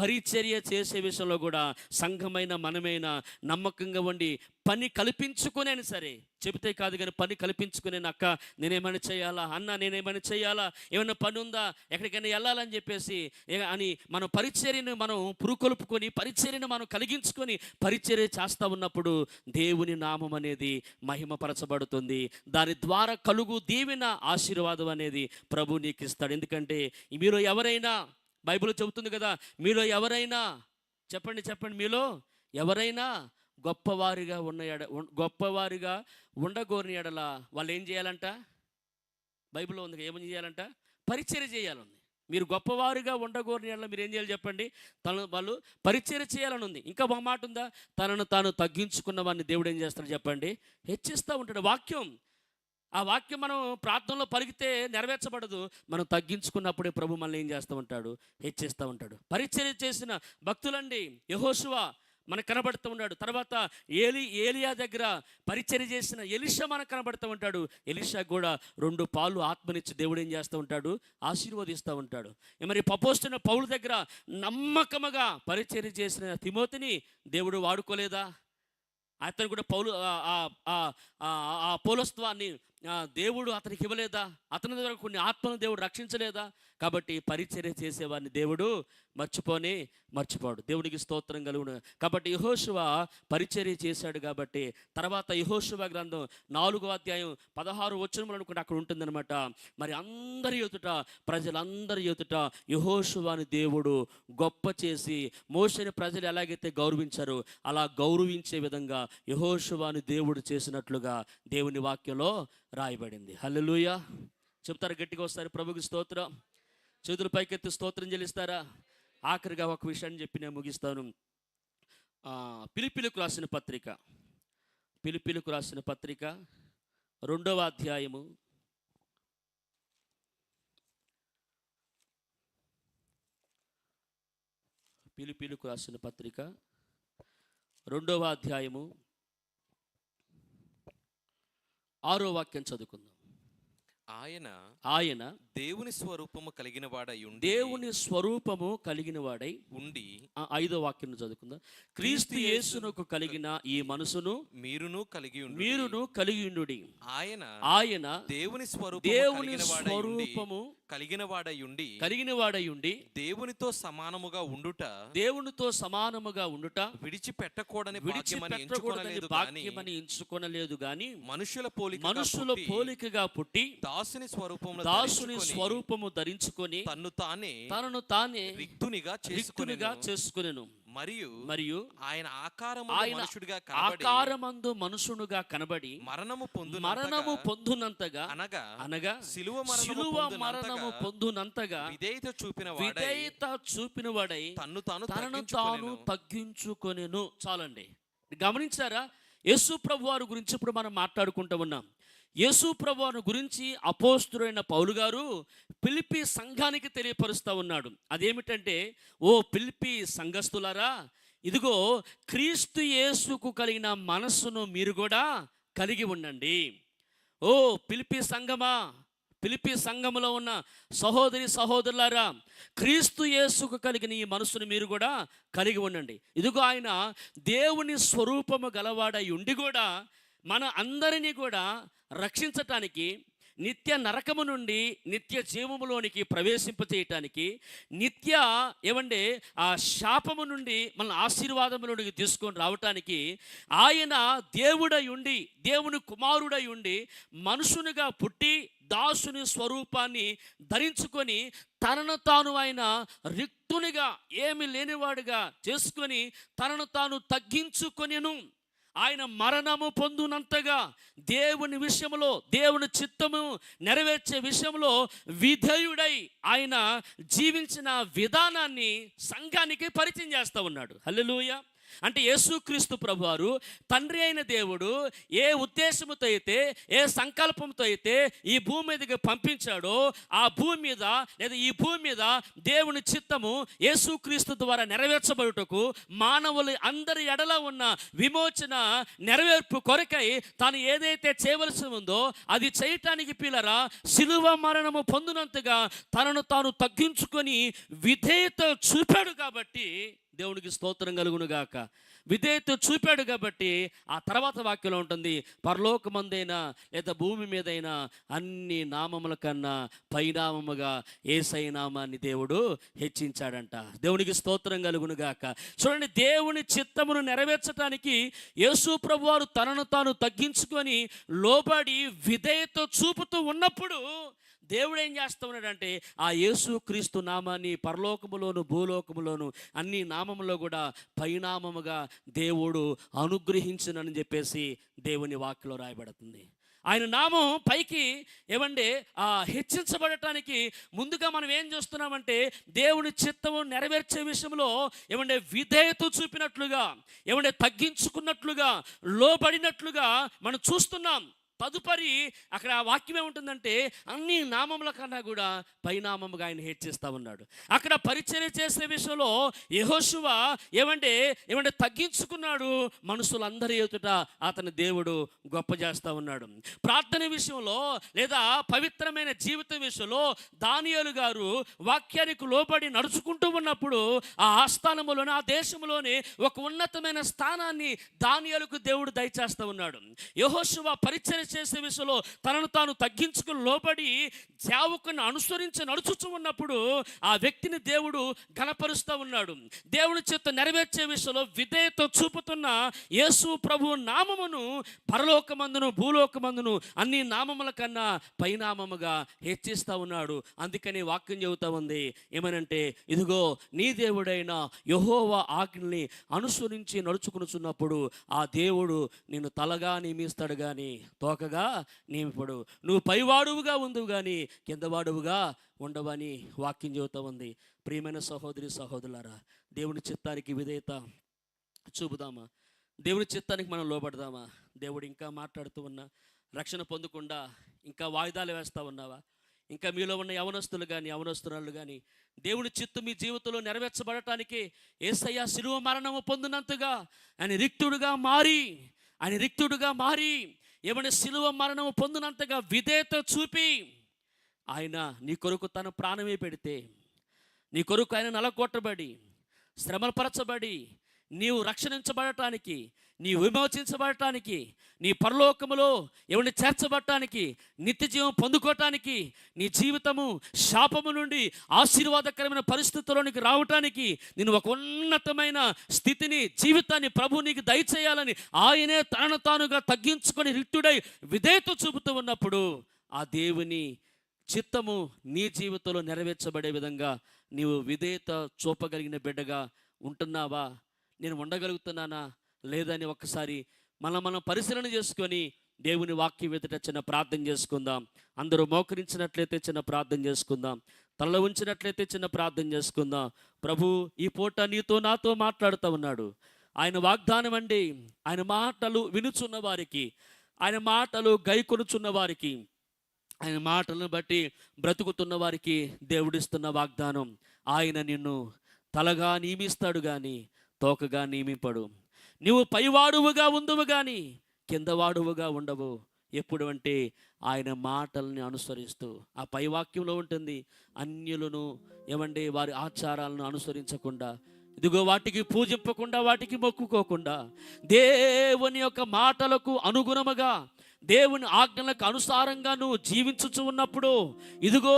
పరిచర్య చేసే విషయంలో కూడా సంఘమైన మనమైన నమ్మకంగా ఉండి పని కల్పించుకునేను సరే, చెబితే కాదు కానీ పని కల్పించుకునేను. అక్క నేనేమైనా చేయాలా, అన్న నేనేమైనా చేయాలా, ఏమైనా పని ఉందా, ఎక్కడికైనా వెళ్ళాలని చెప్పేసి అని మనం పరిచర్యను మనం పురుకొల్పుకొని పరిచర్యను మనం కలిగించుకొని పరిచర్య చేస్తూ ఉన్నప్పుడు దేవుని నామం అనేది మహిమపరచబడుతుంది. దాని ద్వారా కలుగు దీవెన ఆశీర్వాదం అనేది ప్రభు నీకు ఇస్తాడు. ఎందుకంటే మీలో ఎవరైనా, బైబిల్ చెబుతుంది కదా, మీలో ఎవరైనా చెప్పండి మీలో ఎవరైనా గొప్పవారిగా ఉండగోరిన ఎడల వాళ్ళు ఏం చేయాలంట? బైబిల్లో ఉంది, ఏమని చేయాలంట? పరిచర్య చేయాలని. మీరు గొప్పవారుగా ఉండగోరిన ఎడల మీరు ఏం చేయాలి చెప్పండి? వాళ్ళు పరిచర్య చేయాలని ఉంది. ఇంకా ఒక మాట ఉందా? తనను తాను తగ్గించుకున్న వాడిని దేవుడు ఏం చేస్తాడు చెప్పండి? హెచ్చిస్తూ ఉంటాడు. ఆ వాక్యం మనం ప్రార్థనలో పలికితే నెరవేర్చబడదు. మనం తగ్గించుకున్నప్పుడే ప్రభు మనల్ని ఏం చేస్తూ ఉంటాడు? హెచ్చిస్తూ ఉంటాడు. పరిచర్య చేసిన భక్తులండి, యెహోషువ మనకు కనబడుతూ ఉన్నాడు. తర్వాత ఏలియా దగ్గర పరిచర్య చేసిన ఎలీషా మనకు కనబడుతూ ఉంటాడు. ఎలీషా కూడా 2 పాలు ఆత్మనిచ్చి దేవుడు ఏం చేస్తూ ఉంటాడు? ఆశీర్వదిస్తూ ఉంటాడు. మరి అపోస్తలుడైన పౌలు దగ్గర నమ్మకముగా పరిచర్య చేసిన తిమోతిని దేవుడు వాడుకోలేదా? అతను కూడా పౌలత్వాన్ని దేవుడు అతనికి ఇవ్వలేదా? అతని ద్వారా కొన్ని ఆత్మను దేవుడు రక్షించలేదా? కాబట్టి పరిచర్య చేసేవాడిని దేవుడు మర్చిపోడు. దేవునికి స్తోత్రం కలుగును. కాబట్టి యెహోషువ పరిచర్య చేశాడు. కాబట్టి తర్వాత యెహోషువ గ్రంథం 4వ అధ్యాయం 16 వచనములు అనుకుంటే అక్కడ ఉంటుందన్నమాట. మరి ప్రజలందరి ఎదుట యెహోషువని దేవుడు గొప్ప చేసి, మోషేని ప్రజలు ఎలాగైతే గౌరవించారో అలా గౌరవించే విధంగా యెహోషువని దేవుడు చేసినట్లుగా దేవుని వాక్యంలో రాయబడింది. హల్లెలూయా. చెప్తారు గట్టిగా వస్తారు ప్రభుకి స్తోత్రం. చేతులు పైకెత్తి స్తోత్రం చెల్లిస్తారా? ఆఖరిగా ఒక విషయాన్ని చెప్పి నేను ముగిస్తాను. ఫిలిప్పీలకు రాసిన పత్రిక 2వ అధ్యాయము ఫిలిప్పీయులకు రాసిన పత్రిక 2వ అధ్యాయము 6వ వాక్యం చదువుకుందాం. ఆయన దేవుని స్వరూపము కలిగిన వాడై ఉండి దేవుని స్వరూపము కలిగిన వాడై ఉండి 5వ వాక్యం చదువుకుందాం. క్రీస్తు యేసునకు కలిగిన ఈ మనసును మీరును కలిగి ఉండుడి. ఆయన దేవుని స్వరూపము కలిగిన వాడై ఉండి దేవునితో సమానముగా ఉండుట విడిచిపెట్టకూడని భాగ్యమని ఎంచుకొనలేదు గాని మనుషుల పోలికగా పుట్టి దాసుని స్వరూపము ధరించుకొని తనను తానే రిక్తునిగా చేసుకొనెను. మరియు ఆయన ఆకారమందు మనుషునుగా కనబడి మరణము పొందునంతగా అనగా శిలువ మరణము పొందునంతగా విధేయత చూపిన వాడై తనను తాను తగ్గించుకొనెను. చాలండి, గమనించారా? యేసు ప్రభువారి గురించి ఇప్పుడు మనం మాట్లాడుకుంటూ ఉన్నాం. యేసు ప్రభువారి గురించి అపోస్తులైన పౌలు గారు ఫిలిప్పీ సంఘానికి తెలియపరుస్తూ ఉన్నాడు. అదేమిటంటే, ఓ ఫిలిప్పీ సంఘస్థులారా, ఇదిగో క్రీస్తు యేసుకు కలిగిన మనస్సును మీరు కూడా కలిగి ఉండండి. ఓ ఫిలిప్పీ సంఘమా, ఫిలిప్పీ సంఘములో ఉన్న సహోదరులారా, క్రీస్తు యేసుకు కలిగిన ఈ మనసును మీరు కూడా కలిగి ఉండండి. ఇదిగో ఆయన దేవుని స్వరూపము గలవాడై ఉండి కూడా మన అందరినీ కూడా రక్షించటానికి, నిత్య నరకము నుండి నిత్య జీవములోనికి ప్రవేశింపచేయటానికి, ఆ శాపము నుండి మన ఆశీర్వాదములోనికి తీసుకొని రావటానికి ఆయన దేవుడై ఉండి, దేవుని కుమారుడై ఉండి, మనుషునిగా పుట్టి దాసుని స్వరూపాన్ని ధరించుకొని తనను తాను ఆయన రిక్తునిగా, ఏమి లేనివాడుగా చేసుకొని తనను తాను తగ్గించుకొనెను. ఆయన మరణము పొందునంతగా దేవుని విషయంలో, దేవుని చిత్తము నెరవేర్చే విషయంలో విధేయుడై ఆయన జీవించిన విధానాన్ని సంఘానికి పరిచయం చేస్తూ ఉన్నాడు. హల్లెలూయా. అంటే యేసుక్రీస్తు ప్రభువారు తండ్రి అయిన దేవుడు ఏ ఉద్దేశంతో అయితే, ఏ సంకల్పంతో అయితే ఈ భూమి మీదకి పంపించాడో, ఆ భూమి మీద లేదా ఈ భూమి మీద దేవుని చిత్తము యేసుక్రీస్తు ద్వారా నెరవేర్చబడుటకు, మానవులు అందరి ఎడల ఉన్న విమోచన నెరవేర్పు కొరకై తాను ఏదైతే చేయవలసి ఉందో అది చేయటానికి పిల్లరా శిలువ మరణము పొందినంతగా తనను తాను తగ్గించుకొని విధేయత చూపాడు. కాబట్టి దేవునికి స్తోత్రం కలుగును గాక. విధేయత చూపాడు కాబట్టి ఆ తర్వాత వాక్యంలో ఉంటుంది, పరలోకమందైనా లేదా భూమి మీదైనా అన్ని నామముల కన్నా పైనామముగా యేసయ్య నామాన్ని దేవుడు హెచ్చించాడంట. దేవునికి స్తోత్రం కలుగును గాక. చూడండి, దేవుని చిత్తమును నెరవేర్చడానికి యేసు ప్రభువారు తనను తాను తగ్గించుకొని లోబడి విధేయత చూపుతూ ఉన్నప్పుడు దేవుడు ఏం చేస్తూ ఉన్నాడంటే, ఆ యేసుక్రీస్తు నామాన్ని పరలోకములోను భూలోకములోను అన్ని నామములో కూడా పైనామముగా దేవుడు అనుగ్రహించునని చెప్పేసి దేవుని వాక్యలో రాయబడుతుంది. ఆయన నామం పైకి హెచ్చించబడటానికి ముందుగా మనం ఏం చూస్తున్నామంటే, దేవుని చిత్తము నెరవేర్చే విషయంలో విధేయత చూపినట్లుగా, తగ్గించుకున్నట్లుగా, లోబడినట్లుగా మనం చూస్తున్నాం. తదుపరి అక్కడ వాక్యం ఏముంటుందంటే, అన్ని నామముల కన్నా కూడా పైనామముగా ఆయన హెచ్చిస్తూ ఉన్నాడు. అక్కడ పరిచర్య చేసే విషయంలో యెహోషువ తగ్గించుకున్నాడు, మనుషులందరి ఎదుట అతని దేవుడు గొప్ప చేస్తూ ఉన్నాడు. ప్రార్థన విషయంలో లేదా పవిత్రమైన జీవితం విషయంలో దానియేలు గారు వాక్యానికి లోబడి నడుచుకుంటూ ఉన్నప్పుడు ఆ ఆస్థానములోనే, ఆ దేశంలోనే ఒక ఉన్నతమైన స్థానాన్ని దానియేలుకు దేవుడు దయచేస్తూ ఉన్నాడు. యెహోషువ పరిచర్య చేసే విషయంలో తనను తాను తగ్గించుకుని లోబడి సేవకుని అనుసరించి నడుచుచూ ఉన్నప్పుడు ఆ వ్యక్తిని దేవుడు ఘనపరుస్తూ ఉన్నాడు. దేవుని చేత నెరవేర్చే విషయంలో విధేయత చూపుతున్న యేసు ప్రభు నామమును పరలోకమందును భూలోకమందును అన్ని నామముల కన్నా పైనామముగా హెచ్చిస్తూ ఉన్నాడు. అందుకని వాక్యం చెబుతా ఉంది ఏమనంటే, ఇదిగో నీ దేవుడైన యెహోవా ఆజ్ఞల్ని అనుసరించి నడుచుకునుచున్నప్పుడు ఆ దేవుడు నిన్ను తలగా నియమిస్తాడు కానీ తోకగా నియమిపడు. నువ్వు పైవాడువుగా ఉందువు కానీ కిందవాడువుగా ఉండవని వాక్యం చెబుతా ఉంది. ప్రియమైన సహోదరి సహోదరులారా, దేవుని చిత్తానికి విధేయత చూపుదామా? దేవుని చిత్తానికి మనం లోబడదామా? దేవుడు ఇంకా మాట్లాడుతూ ఉన్నా, రక్షణ పొందకుండా ఇంకా వాయిదాలు వేస్తూ ఉన్నావా? ఇంకా మీలో ఉన్న యవనస్తులు కానీ యవనస్తురాళ్ళు కానీ దేవుని చిత్తు మీ జీవితంలో నెరవేర్చబడటానికి యేసయ్య శిలువ మరణము పొందినంతగా ఆయన రిక్తుడుగా మారి ఏమైనా శిలువ మరణము పొందినంతగా విధేయత చూపి ఆయన నీ కొరకు తన ప్రాణమే పెడితే, నీ కొరకు ఆయన నలగొట్టబడి శ్రమపరచబడి నీవు రక్షించబడటానికి, నీ విమోచించబడటానికి, నీ పరలోకములో ఎవరిని చేర్చబడటానికి, నిత్య జీవం పొందుకోవటానికి, నీ జీవితము శాపము నుండి ఆశీర్వాదకరమైన పరిస్థితుల్లోనికి రావటానికి, నేను ఒక ఉన్నతమైన స్థితిని, జీవితాన్ని ప్రభు నీకు దయచేయాలని ఆయనే తనను తానుగా తగ్గించుకొని రిక్తుడై విధేయత చూపుతూ ఉన్నప్పుడు ఆ దేవుని చిత్తము నీ జీవితంలో నెరవేర్చబడే విధంగా నీవు విధేయత చూపగలిగిన బిడ్డగా ఉంటున్నావా? నేను ఉండగలుగుతున్నానా లేదని ఒక్కసారి మనం పరిశీలన చేసుకొని దేవుని వాక్యం ఎదుట చిన్న ప్రార్థన చేసుకుందాం. అందరూ మోకరించినట్లయితే చిన్న ప్రార్థన చేసుకుందాం. తల ఉంచినట్లయితే చిన్న ప్రార్థన చేసుకుందాం. ప్రభు ఈ పూట నీతో నాతో మాట్లాడుతూ ఉన్నాడు. ఆయన వాగ్దానం అండి, ఆయన మాటలు వినుచున్న వారికి, ఆయన మాటలు గైకొనుచున్న వారికి, ఆయన మాటలను బట్టి బ్రతుకుతున్న వారికి దేవుడిస్తున్న వాగ్దానం, ఆయన నిన్ను తలగా నియమిస్తాడు కానీ తోకగా నియమింపడు. నువ్వు పైవాడువుగా ఉండువు కానీ కిందవాడువుగా ఉండవు. ఎప్పుడు అంటే ఆయన మాటల్ని అనుసరిస్తూ. ఆ పైవాక్యంలో ఉంటుంది, అన్యులను ఏమండి వారి ఆచారాలను అనుసరించకుండా, ఇదిగో వాటికి పూజింపకుండా, వాటికి మొక్కుకోకుండా, దేవుని యొక్క మాటలకు అనుగుణముగా, దేవుని ఆజ్ఞలకు అనుసారంగా నువ్వు జీవించుచు ఉన్నప్పుడు, ఇదిగో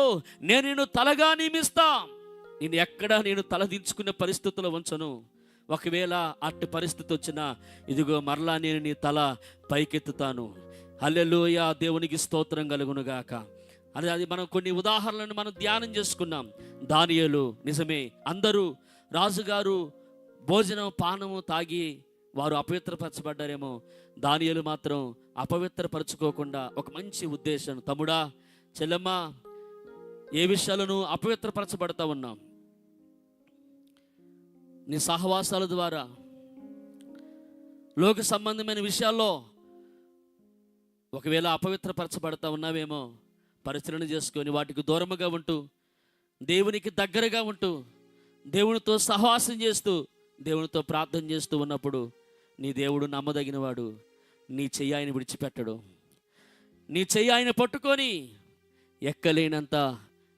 నేను నిన్ను తలగా నియమిస్తా. నేను తలదించుకునే పరిస్థితుల్లో ఉంచను. ఒకవేళ అట్టి పరిస్థితి వచ్చినా, ఇదిగో మరలా నేను నీ తల పైకెత్తుతాను. హల్లెలూయా, దేవునికి స్తోత్రం కలుగునుగాక. అది మనం కొన్ని ఉదాహరణలను మనం ధ్యానం చేసుకున్నాం. దానియేలు నిజమే, అందరూ రాజుగారు భోజనం పానము తాగి వారు అపవిత్రపరచబడ్డారేమో, దానియేలు మాత్రం అపవిత్రపరచుకోకుండా ఒక మంచి ఉద్దేశం, తమ్ముడా చెల్లెమ్మ ఏ విషయాలను అపవిత్రపరచబడతా ఉన్నాం? నీ సహవాసాల ద్వారా, లోక సంబంధమైన విషయాల్లో ఒకవేళ అపవిత్రపరచబడతా ఉన్నావేమో, పరిశీలన చేసుకొని వాటికి దూరముగా ఉంటూ, దేవునికి దగ్గరగా ఉంటూ, దేవునితో సహవాసం చేస్తూ, దేవునితో ప్రార్థన చేస్తూ ఉన్నప్పుడు నీ దేవుడు నమ్మదగినవాడు. నీ చెయ్యి ఆయన విడిచిపెట్టడు. నీ చెయ్యి ఆయన పట్టుకొని ఎక్కలేనంత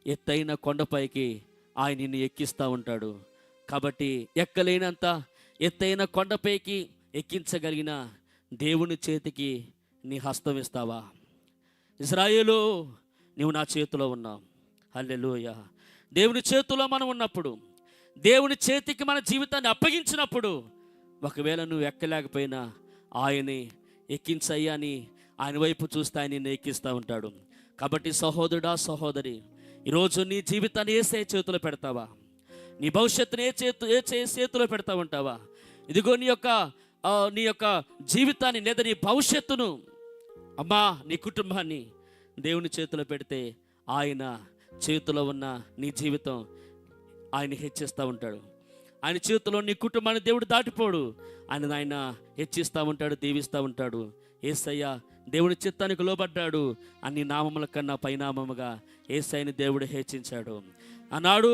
ఎత్తైన కొండపైకి ఆయన నిన్ను ఎక్కిస్తూ ఉంటాడు. కాబట్టి ఎక్కలేనంత ఎత్తైన కొండపైకి ఎక్కించగలిగిన దేవుని చేతికి నీ హస్తం ఇస్తావా? ఇశ్రాయేలు, నీవు నా చేతిలో ఉన్నావు. హల్లెలూయా. దేవుని చేతిలో మనం ఉన్నప్పుడు, దేవుని చేతికి మన జీవితాన్ని అప్పగించినప్పుడు, ఒకవేళ నువ్వు ఎక్కలేకపోయినా ఆయన్ని ఎక్కించయ్యా అని ఆయన వైపు చూస్తే ఆయన నిన్ను ఎక్కిస్తూ ఉంటాడు. కాబట్టి సహోదరుడా, సహోదరి, ఈరోజు నీ జీవితాన్ని ఏసే చేతిలో పెడతావా? నీ భవిష్యత్తుని ఏ చేతిలో పెడతా ఉంటావా? ఇదిగో నీ యొక్క జీవితాన్ని లేదా నీ భవిష్యత్తును, అమ్మా నీ కుటుంబాన్ని దేవుని చేతిలో పెడితే ఆయన చేతిలో ఉన్న నీ జీవితం ఆయన హెచ్చిస్తూ ఉంటాడు. ఆయన చేతిలో నీ కుటుంబాన్ని దేవుడు దాటిపోడు. ఆయన హెచ్చిస్తూ ఉంటాడు, దీవిస్తూ ఉంటాడు. యేసయ్య దేవుని చిత్తానికి లోబడ్డాడు. అన్ని నామముల కన్నా పైనామముగా యేసయ్యని దేవుడు హెచ్చించాడు. ఆనాడు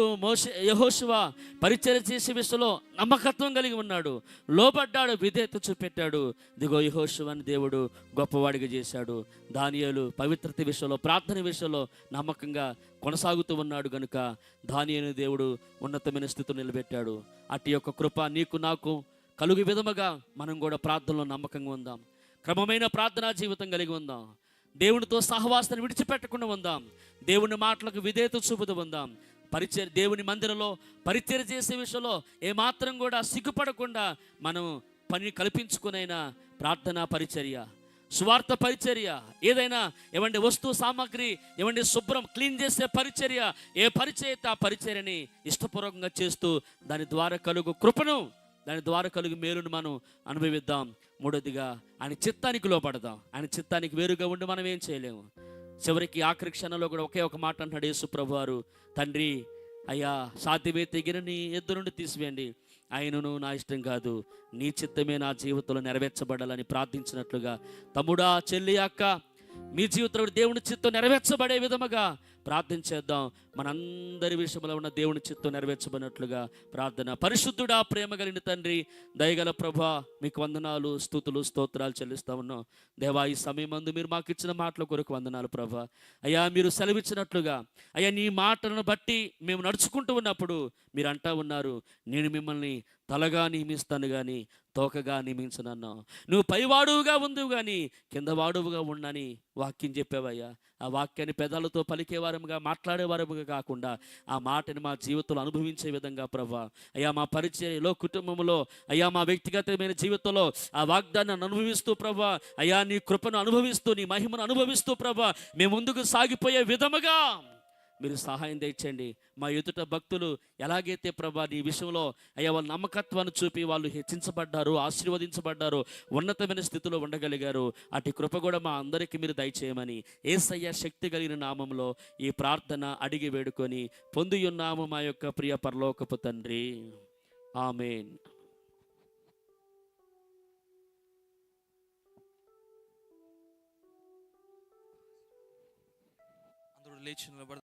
యెహోషువ పరిచర్య చేసే విషయంలో నమ్మకత్వం కలిగి ఉన్నాడు, లోబడ్డాడు, విధేయత చూపెట్టాడు. ఇదిగో యెహోషువని దేవుడు గొప్పవాడిగా చేశాడు. దానియేలు పవిత్రత విషయంలో, ప్రార్థన విషయంలో నమ్మకంగా కొనసాగుతూ ఉన్నాడు కనుక దానియేలుని దేవుడు ఉన్నతమైన స్థితిలో నిలబెట్టాడు. అట్టి యొక్క కృప నీకు నాకు కలుగు విధముగా మనం కూడా ప్రార్థనలో నమ్మకంగా ఉందాం. క్రమమైన ప్రార్థనా జీవితం కలిగి ఉందాం. దేవునితో సహవాసాన్ని విడిచిపెట్టకుండా ఉందాం. దేవుని మాటలకు విధేయత చూపుతూ ఉందాం. దేవుని మందిరంలో పరిచర్య చేసే విషయంలో ఏమాత్రం కూడా సిగ్గుపడకుండా మనం పని కల్పించుకునైనా ప్రార్థనా పరిచర్య, స్వార్థ పరిచర్య, ఏదైనా ఏమంటే వస్తువు సామాగ్రి ఏమంటే శుభ్రం క్లీన్ చేసే పరిచర్య, ఏ పరిచర్య అయితే ఆ పరిచర్యని ఇష్టపూర్వకంగా చేస్తూ దాని ద్వారా కలుగు కృపను, దాని ద్వారా కలుగు మేలును మనం అనుభవిద్దాం. మూడోదిగా ఆయన చిత్తానికి లోపడదాం. ఆయన చిత్తానికి వేరుగా ఉండి మనం ఏం చేయలేము. చివరికి ఆఖరి క్షణంలో కూడా ఒకే ఒక మాట అంటాడు యేసు ప్రభువారు, తండ్రి అయ్యా సాధ్యమైతే గిన్నెని ఎద్దు నుండి తీసివేయండి, ఆయనను నా ఇష్టం కాదు నీ చిత్తమే నా జీవితంలో నెరవేర్చబడాలని ప్రార్థించినట్లుగా తమ్ముడా, చెల్లి, అక్క, మీ జీవితంలో దేవుని చిత్తం నెరవేర్చబడే విధముగా ప్రార్థన చేద్దాం. మనందరి విషయంలో ఉన్న దేవుని చిత్తం నెరవేర్చబడినట్లుగా ప్రార్థన. పరిశుద్ధుడా, ప్రేమ కలిగిన తండ్రి, దయగల ప్రభా, మీకు వందనాలు, స్తుతులు, స్తోత్రాలు చెల్లిస్తా ఉన్నాం. దేవా, ఈ సమయం మందు మీరు మాకు ఇచ్చిన మాటల కొరకు వందనాలు ప్రభా. అయ్యా, మీరు సెలవిచ్చినట్లుగా అయ్యా నీ మాటలను బట్టి మేము నడుచుకుంటూ ఉన్నప్పుడు మీరు అంటా ఉన్నారు, నేను మిమ్మల్ని తలగా నియమిస్తాను కానీ తోకగా నియమించనన్నా. నువ్వు పైవాడువుగా ఉందివు కానీ కింద వాడువుగా ఉండని వాక్యం చెప్పావయ్యా. ఆ వాక్యాన్ని పెదాలతో పలికేవారముగా, మాట్లాడేవారముగా కాకుండా ఆ మాటని మా జీవితంలో అనుభవించే విధంగా ప్రభా, అయ్యా మా పరిచర్యలో, కుటుంబంలో, అయ్యా మా వ్యక్తిగతమైన జీవితంలో ఆ వాగ్దానాన్ని అనుభవిస్తూ ప్రభా, అయ్యా నీ కృపను అనుభవిస్తూ, నీ మహిమను అనుభవిస్తూ ప్రభా, మేము ముందుకు సాగిపోయే విధముగా మీరు సహాయం తెచ్చండి. మా ఎదుట భక్తులు ఎలాగైతే ప్రభా నీ విషయంలో అయ్యా వాళ్ళ నమ్మకత్వాన్ని చూపి వాళ్ళు హెచ్చించబడ్డారు, ఆశీర్వదించబడ్డారు, ఉన్నతమైన స్థితిలో ఉండగలిగారు, అటు కృప కూడా మా అందరికీ మీరు దయచేయమని యేసయ్య శక్తి కలిగిన నామంలో ఈ ప్రార్థన అడిగి వేడుకొని పొందియున్నాము మా యొక్క ప్రియ పరలోకపు తండ్రి. ఆమేన్. అందరూ లేచి నిలబడదాం.